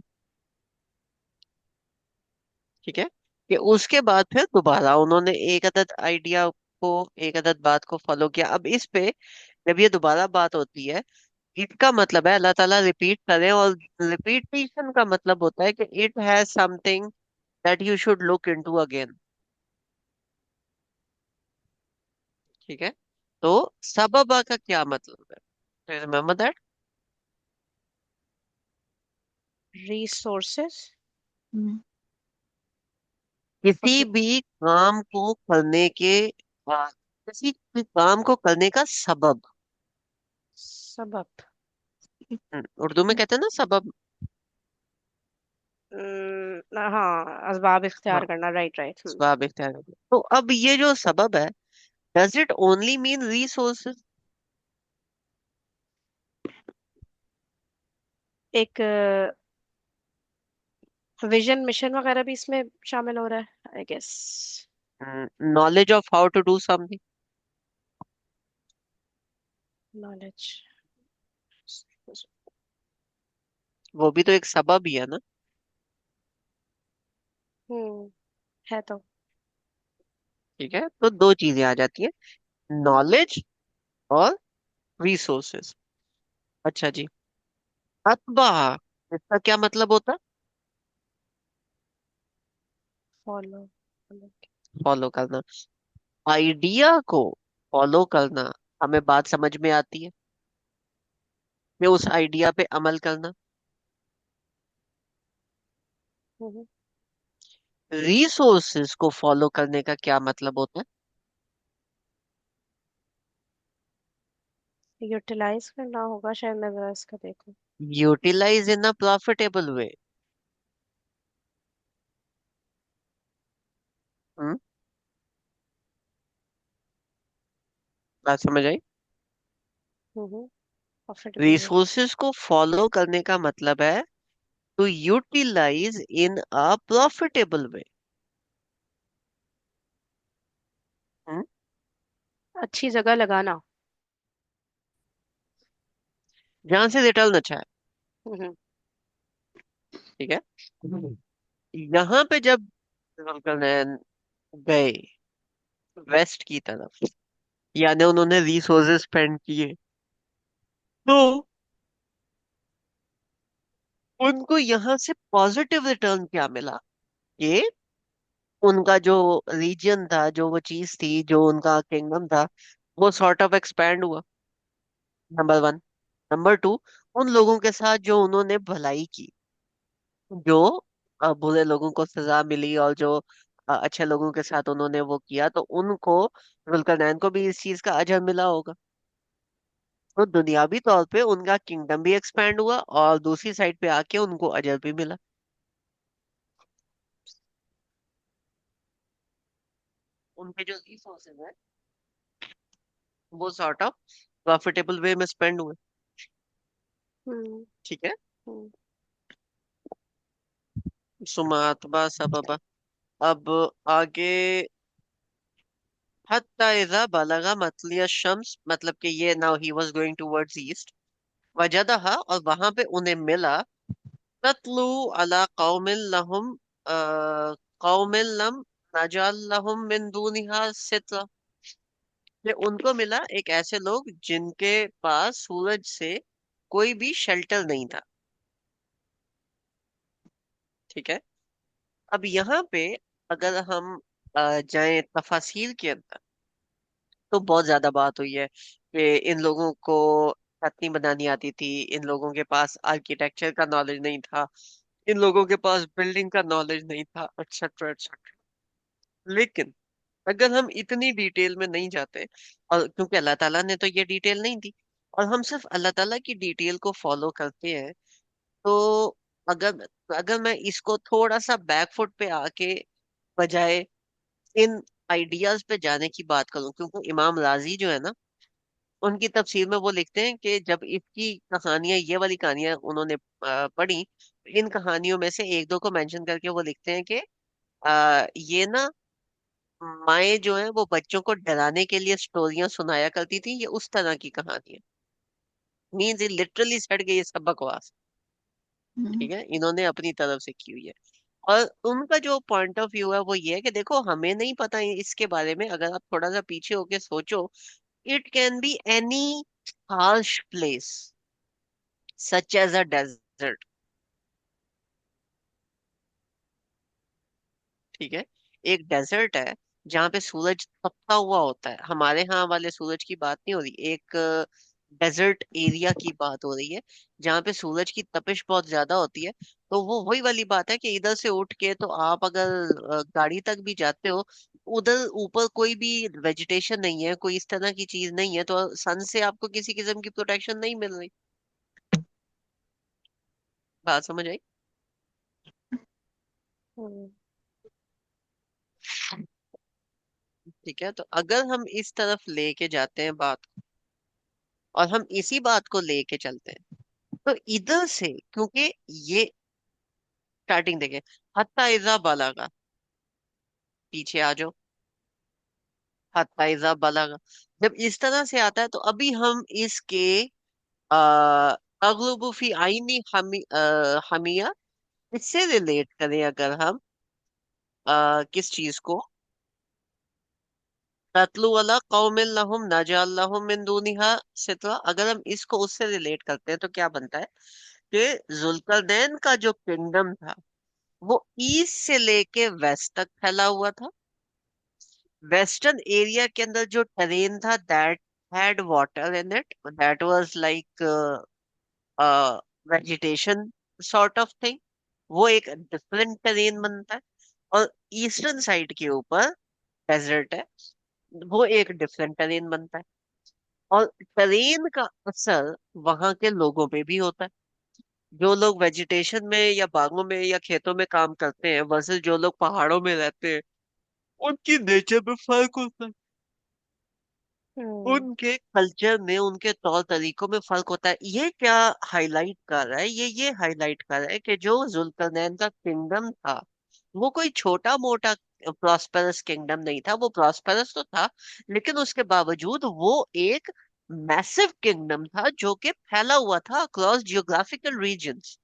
[SPEAKER 1] ठीक है, कि उसके बाद फिर दोबारा उन्होंने एक अदद आइडिया को, एक अदद बात को फॉलो किया। अब इस पे जब ये दोबारा बात होती है, इसका मतलब है अल्लाह ताला रिपीट करें, और रिपीटिशन का मतलब होता है कि it has something that you should look into again. ठीक है, तो सबबा का क्या मतलब है, रिमेम्बर दैट।
[SPEAKER 2] रिसोर्सेस।
[SPEAKER 1] किसी
[SPEAKER 2] ओके।
[SPEAKER 1] भी काम को करने के किसी भी काम को करने का सबब।
[SPEAKER 2] सबब।
[SPEAKER 1] उर्दू में कहते हैं ना सबब।
[SPEAKER 2] हाँ, असबाब इख्तियार
[SPEAKER 1] हाँ,
[SPEAKER 2] करना, राइट राइट।
[SPEAKER 1] असबाब इख्तियार करना। तो अब ये जो सबब है, does it only mean resources?
[SPEAKER 2] एक विजन मिशन वगैरह भी इसमें शामिल हो रहा है I guess.
[SPEAKER 1] Knowledge of how to do something,
[SPEAKER 2] knowledge.
[SPEAKER 1] वो भी तो एक सबब ही है ना।
[SPEAKER 2] हम्म है तो।
[SPEAKER 1] ठीक है, तो दो चीजें आ जाती हैं, नॉलेज और रिसोर्सेज। अच्छा जी, अतबा, इसका क्या मतलब होता है?
[SPEAKER 2] फॉलो।
[SPEAKER 1] फॉलो करना, आइडिया को फॉलो करना, हमें बात समझ में आती है, फिर उस आइडिया पे अमल करना। रिसोर्सेज को फॉलो करने का क्या मतलब होता है?
[SPEAKER 2] यूटिलाइज करना होगा शायद, मैं जरा इसका देखूं।
[SPEAKER 1] Utilize in a profitable way. बात समझ आई?
[SPEAKER 2] Profitable way.
[SPEAKER 1] रिसोर्सेज को फॉलो करने का मतलब है to utilize in a profitable way,
[SPEAKER 2] अच्छी जगह लगाना।
[SPEAKER 1] जहां से रिटर्न अच्छा है।
[SPEAKER 2] हम्म
[SPEAKER 1] ठीक है, यहाँ पे जब नेल्सन गए वेस्ट की तरफ, यानी उन्होंने रिसोर्सेज स्पेंड किए, तो उनको यहाँ से पॉजिटिव रिटर्न क्या मिला, कि उनका जो रीजन था, जो वो चीज थी, जो उनका किंगडम था, वो सॉर्ट ऑफ एक्सपैंड हुआ, नंबर वन। नंबर टू, उन लोगों के साथ जो उन्होंने भलाई की, जो बुरे लोगों को सजा मिली, और जो अच्छे लोगों के साथ उन्होंने वो किया, तो उनको, जुल्करनैन को भी इस चीज का अजर मिला होगा। तो दुनियावी तौर पे उनका किंगडम भी एक्सपैंड हुआ, और दूसरी साइड पे आके उनको अजर भी मिला। उनके जो रिसोर्सेज है, वो सॉर्ट ऑफ प्रॉफिटेबल वे में स्पेंड हुए।
[SPEAKER 2] हम्म।
[SPEAKER 1] ठीक है।
[SPEAKER 2] हम्म।
[SPEAKER 1] सुमातबा सबबा। अब आगे, हत्ता इज़ा बलगा मतलिया शम्स, मतलब कि ये now he was going towards east, वजदहा, और वहां पे उन्हें मिला, तत्लू अला कौमिल लहुम, कौमिल लम नजअल लहुम मिन दूनिहा सित्रा, कि उनको मिला एक ऐसे लोग जिनके पास सूरज से कोई भी शेल्टर नहीं था। ठीक है। अब यहाँ पे अगर हम जाएं तफासिल के अंदर, तो बहुत ज्यादा बात हुई है कि इन लोगों को छतनी बनानी आती थी, इन लोगों के पास आर्किटेक्चर का नॉलेज नहीं था, इन लोगों के पास बिल्डिंग का नॉलेज नहीं था, एक्सेट्रा एक्सेट्रा। लेकिन अगर हम इतनी डिटेल में नहीं जाते, और क्योंकि अल्लाह ताला ने तो ये डिटेल नहीं दी, और हम सिर्फ अल्लाह ताला की डिटेल को फॉलो करते हैं, तो अगर अगर मैं इसको थोड़ा सा बैकफुट पे आके बजाय इन आइडियाज पे जाने की बात करूं, क्योंकि इमाम राजी जो है ना, उनकी तफसीर में वो लिखते हैं कि जब इसकी कहानियां, ये वाली कहानियां उन्होंने पढ़ी, इन कहानियों में से एक दो को मेंशन करके वो लिखते हैं कि ये ना, माएँ जो है वो बच्चों को डराने के लिए स्टोरियां सुनाया करती थी, ये उस तरह की कहानी है। मीन्स ये लिटरली सेट गई, ये सब बकवास।
[SPEAKER 3] हम्म।
[SPEAKER 1] ठीक है, इन्होंने अपनी तरफ से की हुई है। और उनका जो पॉइंट ऑफ व्यू है वो ये है कि देखो, हमें नहीं पता इसके बारे में, अगर आप थोड़ा सा पीछे होके सोचो, it can be any harsh place such as a desert. ठीक है, एक डेजर्ट है जहाँ पे सूरज तपता हुआ होता है, हमारे यहाँ वाले सूरज की बात नहीं हो रही, एक डेजर्ट एरिया की बात हो रही है, जहाँ पे सूरज की तपिश बहुत ज्यादा होती है। तो वो वही वाली बात है कि इधर से उठ के तो आप अगर गाड़ी तक भी जाते हो, उधर ऊपर कोई भी वेजिटेशन नहीं है, कोई इस तरह की चीज नहीं है, तो सन से आपको किसी किस्म की प्रोटेक्शन नहीं मिल रही। बात समझ आई?
[SPEAKER 2] हम्म।
[SPEAKER 1] ठीक है, तो अगर हम इस तरफ लेके जाते हैं बात, और हम इसी बात को लेके चलते हैं, तो इधर से, क्योंकि ये स्टार्टिंग देखे, हत्ता इजा बलागा, पीछे आ जाओ, हत्ता इजा बलागा, जब इस तरह से आता है, तो अभी हम इसके आ अगलुबु फी आईनी हमिया, इससे रिलेट करें अगर हम किस चीज को, ततलु वाला कौमिल लहुम नजअल लहुम मिन दूनिहा सितरा, अगर हम इसको उससे रिलेट करते हैं तो क्या बनता है कि जुल्करनैन का जो किंगडम था, वो ईस्ट से लेके वेस्ट तक फैला हुआ था। वेस्टर्न एरिया के अंदर जो टेरेन था, that had water in it, that was like vegetation sort of thing, वो एक डिफरेंट टेरेन बनता है। और ईस्टर्न साइड के ऊपर डेजर्ट है, वो एक डिफरेंट टेरेन बनता है। और टेरेन का असर वहां के लोगों पे भी होता है। जो लोग वेजिटेशन में या बागों में या खेतों में काम करते हैं वर्सेस जो लोग पहाड़ों में रहते हैं, उनकी नेचर में फर्क होता है,
[SPEAKER 2] हम्म।
[SPEAKER 1] उनके कल्चर में, उनके तौर तरीकों में फर्क होता है। ये क्या हाईलाइट कर रहा है, ये हाईलाइट कर रहा है कि जो जुल्करनैन का किंगडम था, वो कोई छोटा मोटा प्रॉस्पेरस किंगडम नहीं था, वो प्रॉस्पेरस तो था, लेकिन उसके बावजूद वो एक मैसिव किंगडम था जो कि फैला हुआ था अक्रॉस जियोग्राफिकल रीजन्स।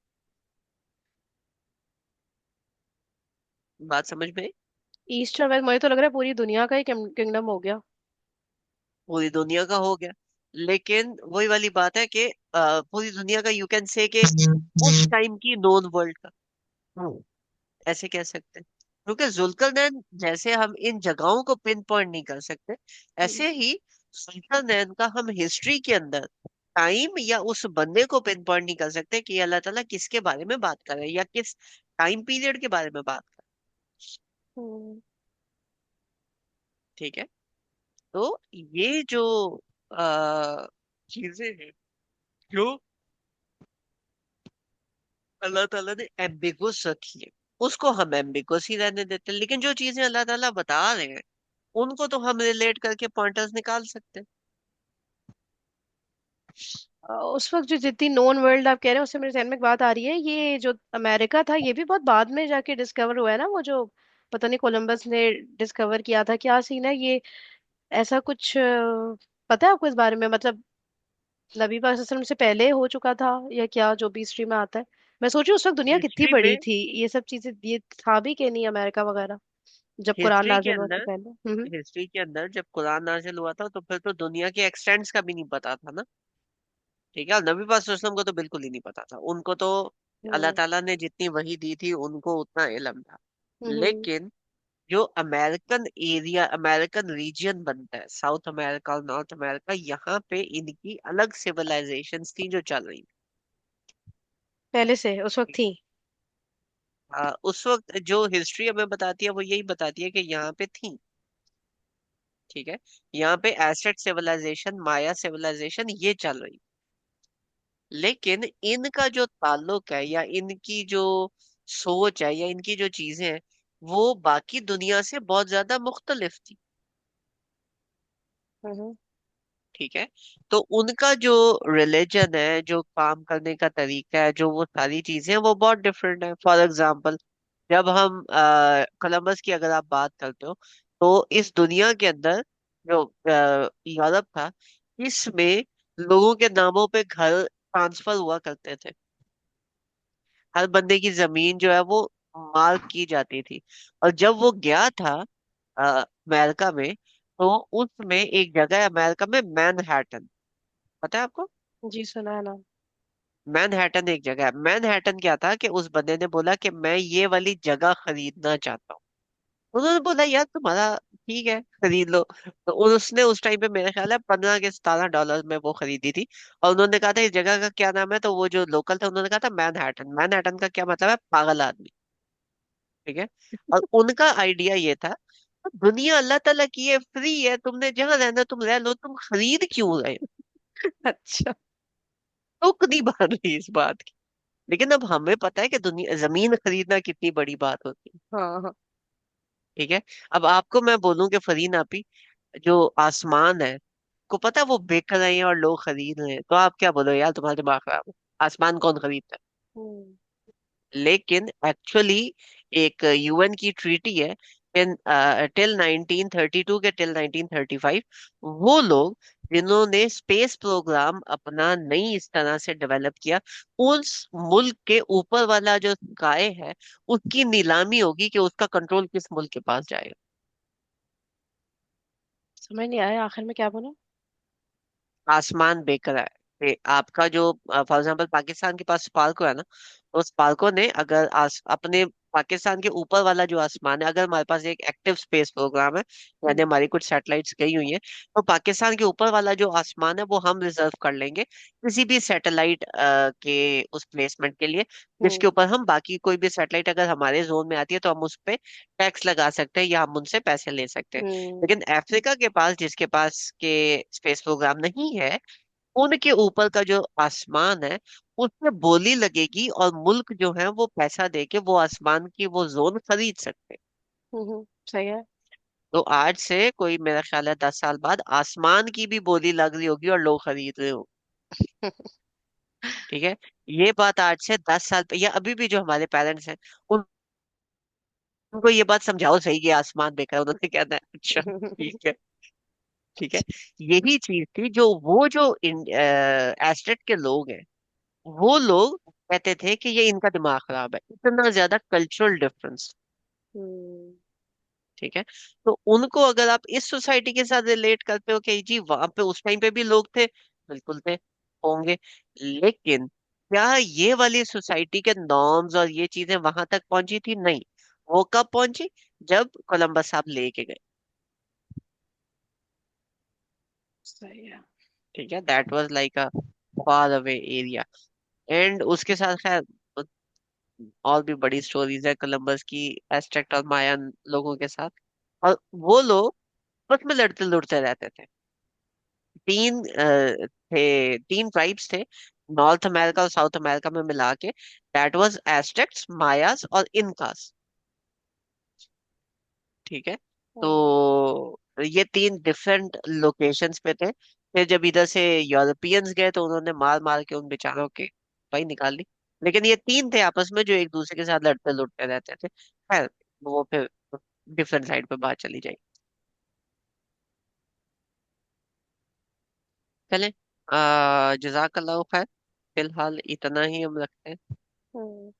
[SPEAKER 1] बात समझ में आई?
[SPEAKER 2] ईस्ट और वेस्ट, मुझे तो लग रहा है पूरी दुनिया का ही किंगडम हो गया।
[SPEAKER 1] पूरी दुनिया का हो गया, लेकिन वही वाली बात है कि पूरी दुनिया का, यू कैन से कि उस टाइम की नोन वर्ल्ड का, हम्म, ऐसे कह सकते हैं। क्योंकि जुल्करनैन जैसे हम इन जगहों को पिन पॉइंट नहीं कर सकते,
[SPEAKER 2] हम्म।
[SPEAKER 1] ऐसे ही जुल्करनैन का हम हिस्ट्री के अंदर टाइम या उस बंदे को पिन पॉइंट नहीं कर सकते कि अल्लाह ताला किसके बारे में बात कर रहे हैं या किस टाइम पीरियड के बारे में बात कर रहे
[SPEAKER 2] हम्म।
[SPEAKER 1] हैं। ठीक है, तो ये जो चीजें हैं जो अल्लाह ताला ने एम्बिगुस रखी है, उसको हम एम्बिगुस ही रहने देते हैं, लेकिन जो चीजें अल्लाह ताला बता रहे हैं, उनको तो हम रिलेट करके पॉइंटर्स निकाल सकते हैं।
[SPEAKER 2] उस वक्त जो जितनी नोन वर्ल्ड आप कह रहे हैं उससे मेरे ध्यान में एक बात आ रही है, ये जो अमेरिका था ये भी बहुत बाद में जाके डिस्कवर हुआ है ना, वो जो पता नहीं कोलंबस ने डिस्कवर किया था, क्या सीन है ये, ऐसा कुछ पता है आपको इस बारे में? मतलब नबी पाक सल्लल्लाहु अलैहि वसल्लम से पहले हो चुका था या क्या, जो भी हिस्ट्री में आता है? मैं सोच रही हूँ उस वक्त दुनिया कितनी
[SPEAKER 1] हिस्ट्री
[SPEAKER 2] बड़ी
[SPEAKER 1] में,
[SPEAKER 2] थी, ये सब चीजें ये था भी कि नहीं, अमेरिका वगैरह, जब कुरान
[SPEAKER 1] हिस्ट्री के
[SPEAKER 2] नाजिल हुआ से
[SPEAKER 1] अंदर
[SPEAKER 2] पहले।
[SPEAKER 1] हिस्ट्री के अंदर जब कुरान नाजिल हुआ था तो फिर तो दुनिया के एक्सटेंट्स का भी नहीं पता था ना। ठीक है, और नबी पाक सल्लल्लाहु अलैहि वसल्लम को तो बिल्कुल ही नहीं पता था। उनको तो अल्लाह
[SPEAKER 2] हम्म
[SPEAKER 1] ताला ने जितनी वही दी थी उनको उतना इल्म था।
[SPEAKER 2] हम्म
[SPEAKER 1] लेकिन जो अमेरिकन एरिया, अमेरिकन रीजन बनता है, साउथ अमेरिका और नॉर्थ अमेरिका, यहाँ पे इनकी अलग सिविलाइजेशंस थी जो चल रही
[SPEAKER 2] पहले से उस वक्त
[SPEAKER 1] थी।
[SPEAKER 2] थी।
[SPEAKER 1] उस वक्त जो हिस्ट्री हमें बताती है वो यही बताती है कि यहाँ पे थी। ठीक है, यहाँ पे एसेट सिविलाइजेशन, माया सिविलाइजेशन ये चल रही। लेकिन इनका जो ताल्लुक है या इनकी जो सोच है या इनकी जो चीजें हैं वो बाकी दुनिया से बहुत ज्यादा मुख्तलिफ थी।
[SPEAKER 2] हम्म
[SPEAKER 1] ठीक है, तो उनका जो रिलीजन है, जो काम करने का तरीका है, जो वो सारी चीजें हैं वो बहुत डिफरेंट है। फॉर एग्जाम्पल, जब हम कोलंबस की अगर आप बात करते हो तो इस दुनिया के अंदर जो यूरोप था, इसमें लोगों के नामों पे घर ट्रांसफर हुआ करते थे। हर बंदे की जमीन जो है वो मार्क की जाती थी। और जब वो गया था अमेरिका में, तो उसमें एक जगह है अमेरिका में, मैनहट्टन, पता है आपको?
[SPEAKER 2] जी सुना है ना।
[SPEAKER 1] मैनहट्टन एक जगह है। मैनहट्टन क्या था कि उस बंदे ने बोला कि मैं ये वाली जगह खरीदना चाहता हूँ। उन्होंने बोला यार तुम्हारा, ठीक है खरीद लो। तो उसने उस टाइम पे मेरे ख्याल है 15 के 17 डॉलर में वो खरीदी थी। और उन्होंने कहा था इस जगह का क्या नाम है, तो वो जो लोकल था उन्होंने कहा था मैनहट्टन। मैनहट्टन का क्या मतलब है? पागल आदमी। ठीक है, और उनका आइडिया ये था, दुनिया अल्लाह ताला की है, फ्री है, तुमने जहां रहना तुम रह लो, तुम खरीद क्यों रहे हो?
[SPEAKER 2] अच्छा।
[SPEAKER 1] तुक नहीं बन रही इस बात की। लेकिन अब हमें पता है कि दुनिया, जमीन खरीदना कितनी बड़ी बात होती है।
[SPEAKER 2] हाँ हाँ।
[SPEAKER 1] ठीक है, अब आपको मैं बोलूं कि फरीन आपी, जो आसमान है, को पता है वो बिक रहे हैं और लोग खरीद रहे हैं, तो आप क्या बोलो यार तुम्हारा दिमाग खराब है, आसमान कौन खरीदता है?
[SPEAKER 2] हम्म
[SPEAKER 1] लेकिन एक्चुअली एक यूएन की ट्रीटी है, टिल 1932 के टिल 1935, वो लोग जिन्होंने स्पेस प्रोग्राम अपना नई इस तरह से डेवलप किया, उस मुल्क के ऊपर वाला जो स्काई है उसकी नीलामी होगी कि उसका कंट्रोल किस मुल्क के पास जाएगा।
[SPEAKER 2] समझ नहीं आया आखिर में क्या बोला।
[SPEAKER 1] आसमान बेच रहा है कि आपका जो, फॉर एग्जांपल पाकिस्तान के पास स्पार्को है ना, तो स्पार्को ने अगर अपने पाकिस्तान के ऊपर वाला जो आसमान है, अगर हमारे पास एक एक्टिव स्पेस प्रोग्राम है, यानी
[SPEAKER 2] हम्म
[SPEAKER 1] हमारी कुछ सैटेलाइट्स गई हुई हैं, तो पाकिस्तान के ऊपर वाला जो आसमान है वो हम रिजर्व कर लेंगे किसी भी सैटेलाइट के उस प्लेसमेंट के लिए, जिसके
[SPEAKER 2] हम्म
[SPEAKER 1] ऊपर हम बाकी कोई भी सैटेलाइट अगर हमारे जोन में आती है तो हम उस पे टैक्स लगा सकते हैं या हम उनसे पैसे ले सकते हैं।
[SPEAKER 2] हम्म
[SPEAKER 1] लेकिन अफ्रीका के पास, जिसके पास के स्पेस प्रोग्राम नहीं है, उनके ऊपर का जो आसमान है उसमें बोली लगेगी और मुल्क जो है वो पैसा दे के वो आसमान की वो जोन खरीद सकते हैं।
[SPEAKER 2] सही है।
[SPEAKER 1] तो आज से कोई मेरा ख्याल है 10 साल बाद आसमान की भी बोली लग रही होगी और लोग खरीद रहे हो। ठीक है, ये बात आज से 10 साल या अभी भी जो हमारे पेरेंट्स हैं उनको ये बात समझाओ सही कि आसमान बेकार है, उन्होंने कहना है अच्छा ठीक है। ठीक है, यही चीज थी जो वो जो एस्टेट के लोग हैं, वो लोग कहते थे कि ये इनका दिमाग खराब है, इतना ज्यादा कल्चरल डिफरेंस।
[SPEAKER 2] हम्म
[SPEAKER 1] ठीक है, तो उनको अगर आप इस सोसाइटी के साथ रिलेट करते हो कि जी वहां पे उस टाइम पे भी लोग थे, बिल्कुल थे, होंगे। लेकिन क्या ये वाली सोसाइटी के नॉर्म्स और ये चीजें वहां तक पहुंची थी? नहीं। वो कब पहुंची? जब कोलंबस साहब लेके गए।
[SPEAKER 2] सही है।
[SPEAKER 1] ठीक है, that was like a far away area. And उसके साथ खैर और भी बड़ी स्टोरीज है कोलंबस की, एस्टेक और मायन लोगों के साथ। और वो लोग बस में लड़ते लुड़ते रहते थे। तीन ट्राइब्स थे, नॉर्थ अमेरिका और साउथ अमेरिका में मिला के। दैट वाज एस्टेक्स, मायास और इनकास। ठीक है,
[SPEAKER 2] हम्म
[SPEAKER 1] तो ये तीन डिफरेंट लोकेशंस पे थे फिर जब इधर से यूरोपियंस गए तो उन्होंने मार मार के उन बेचारों के भाई निकाल ली। लेकिन ये तीन थे आपस में जो एक दूसरे के साथ लड़ते लुटते रहते थे। खैर, वो फिर डिफरेंट साइड पे बात चली जाएगी। चले, जजाकल्लाह खैर, फिलहाल इतना ही हम रखते हैं।
[SPEAKER 2] हम्म।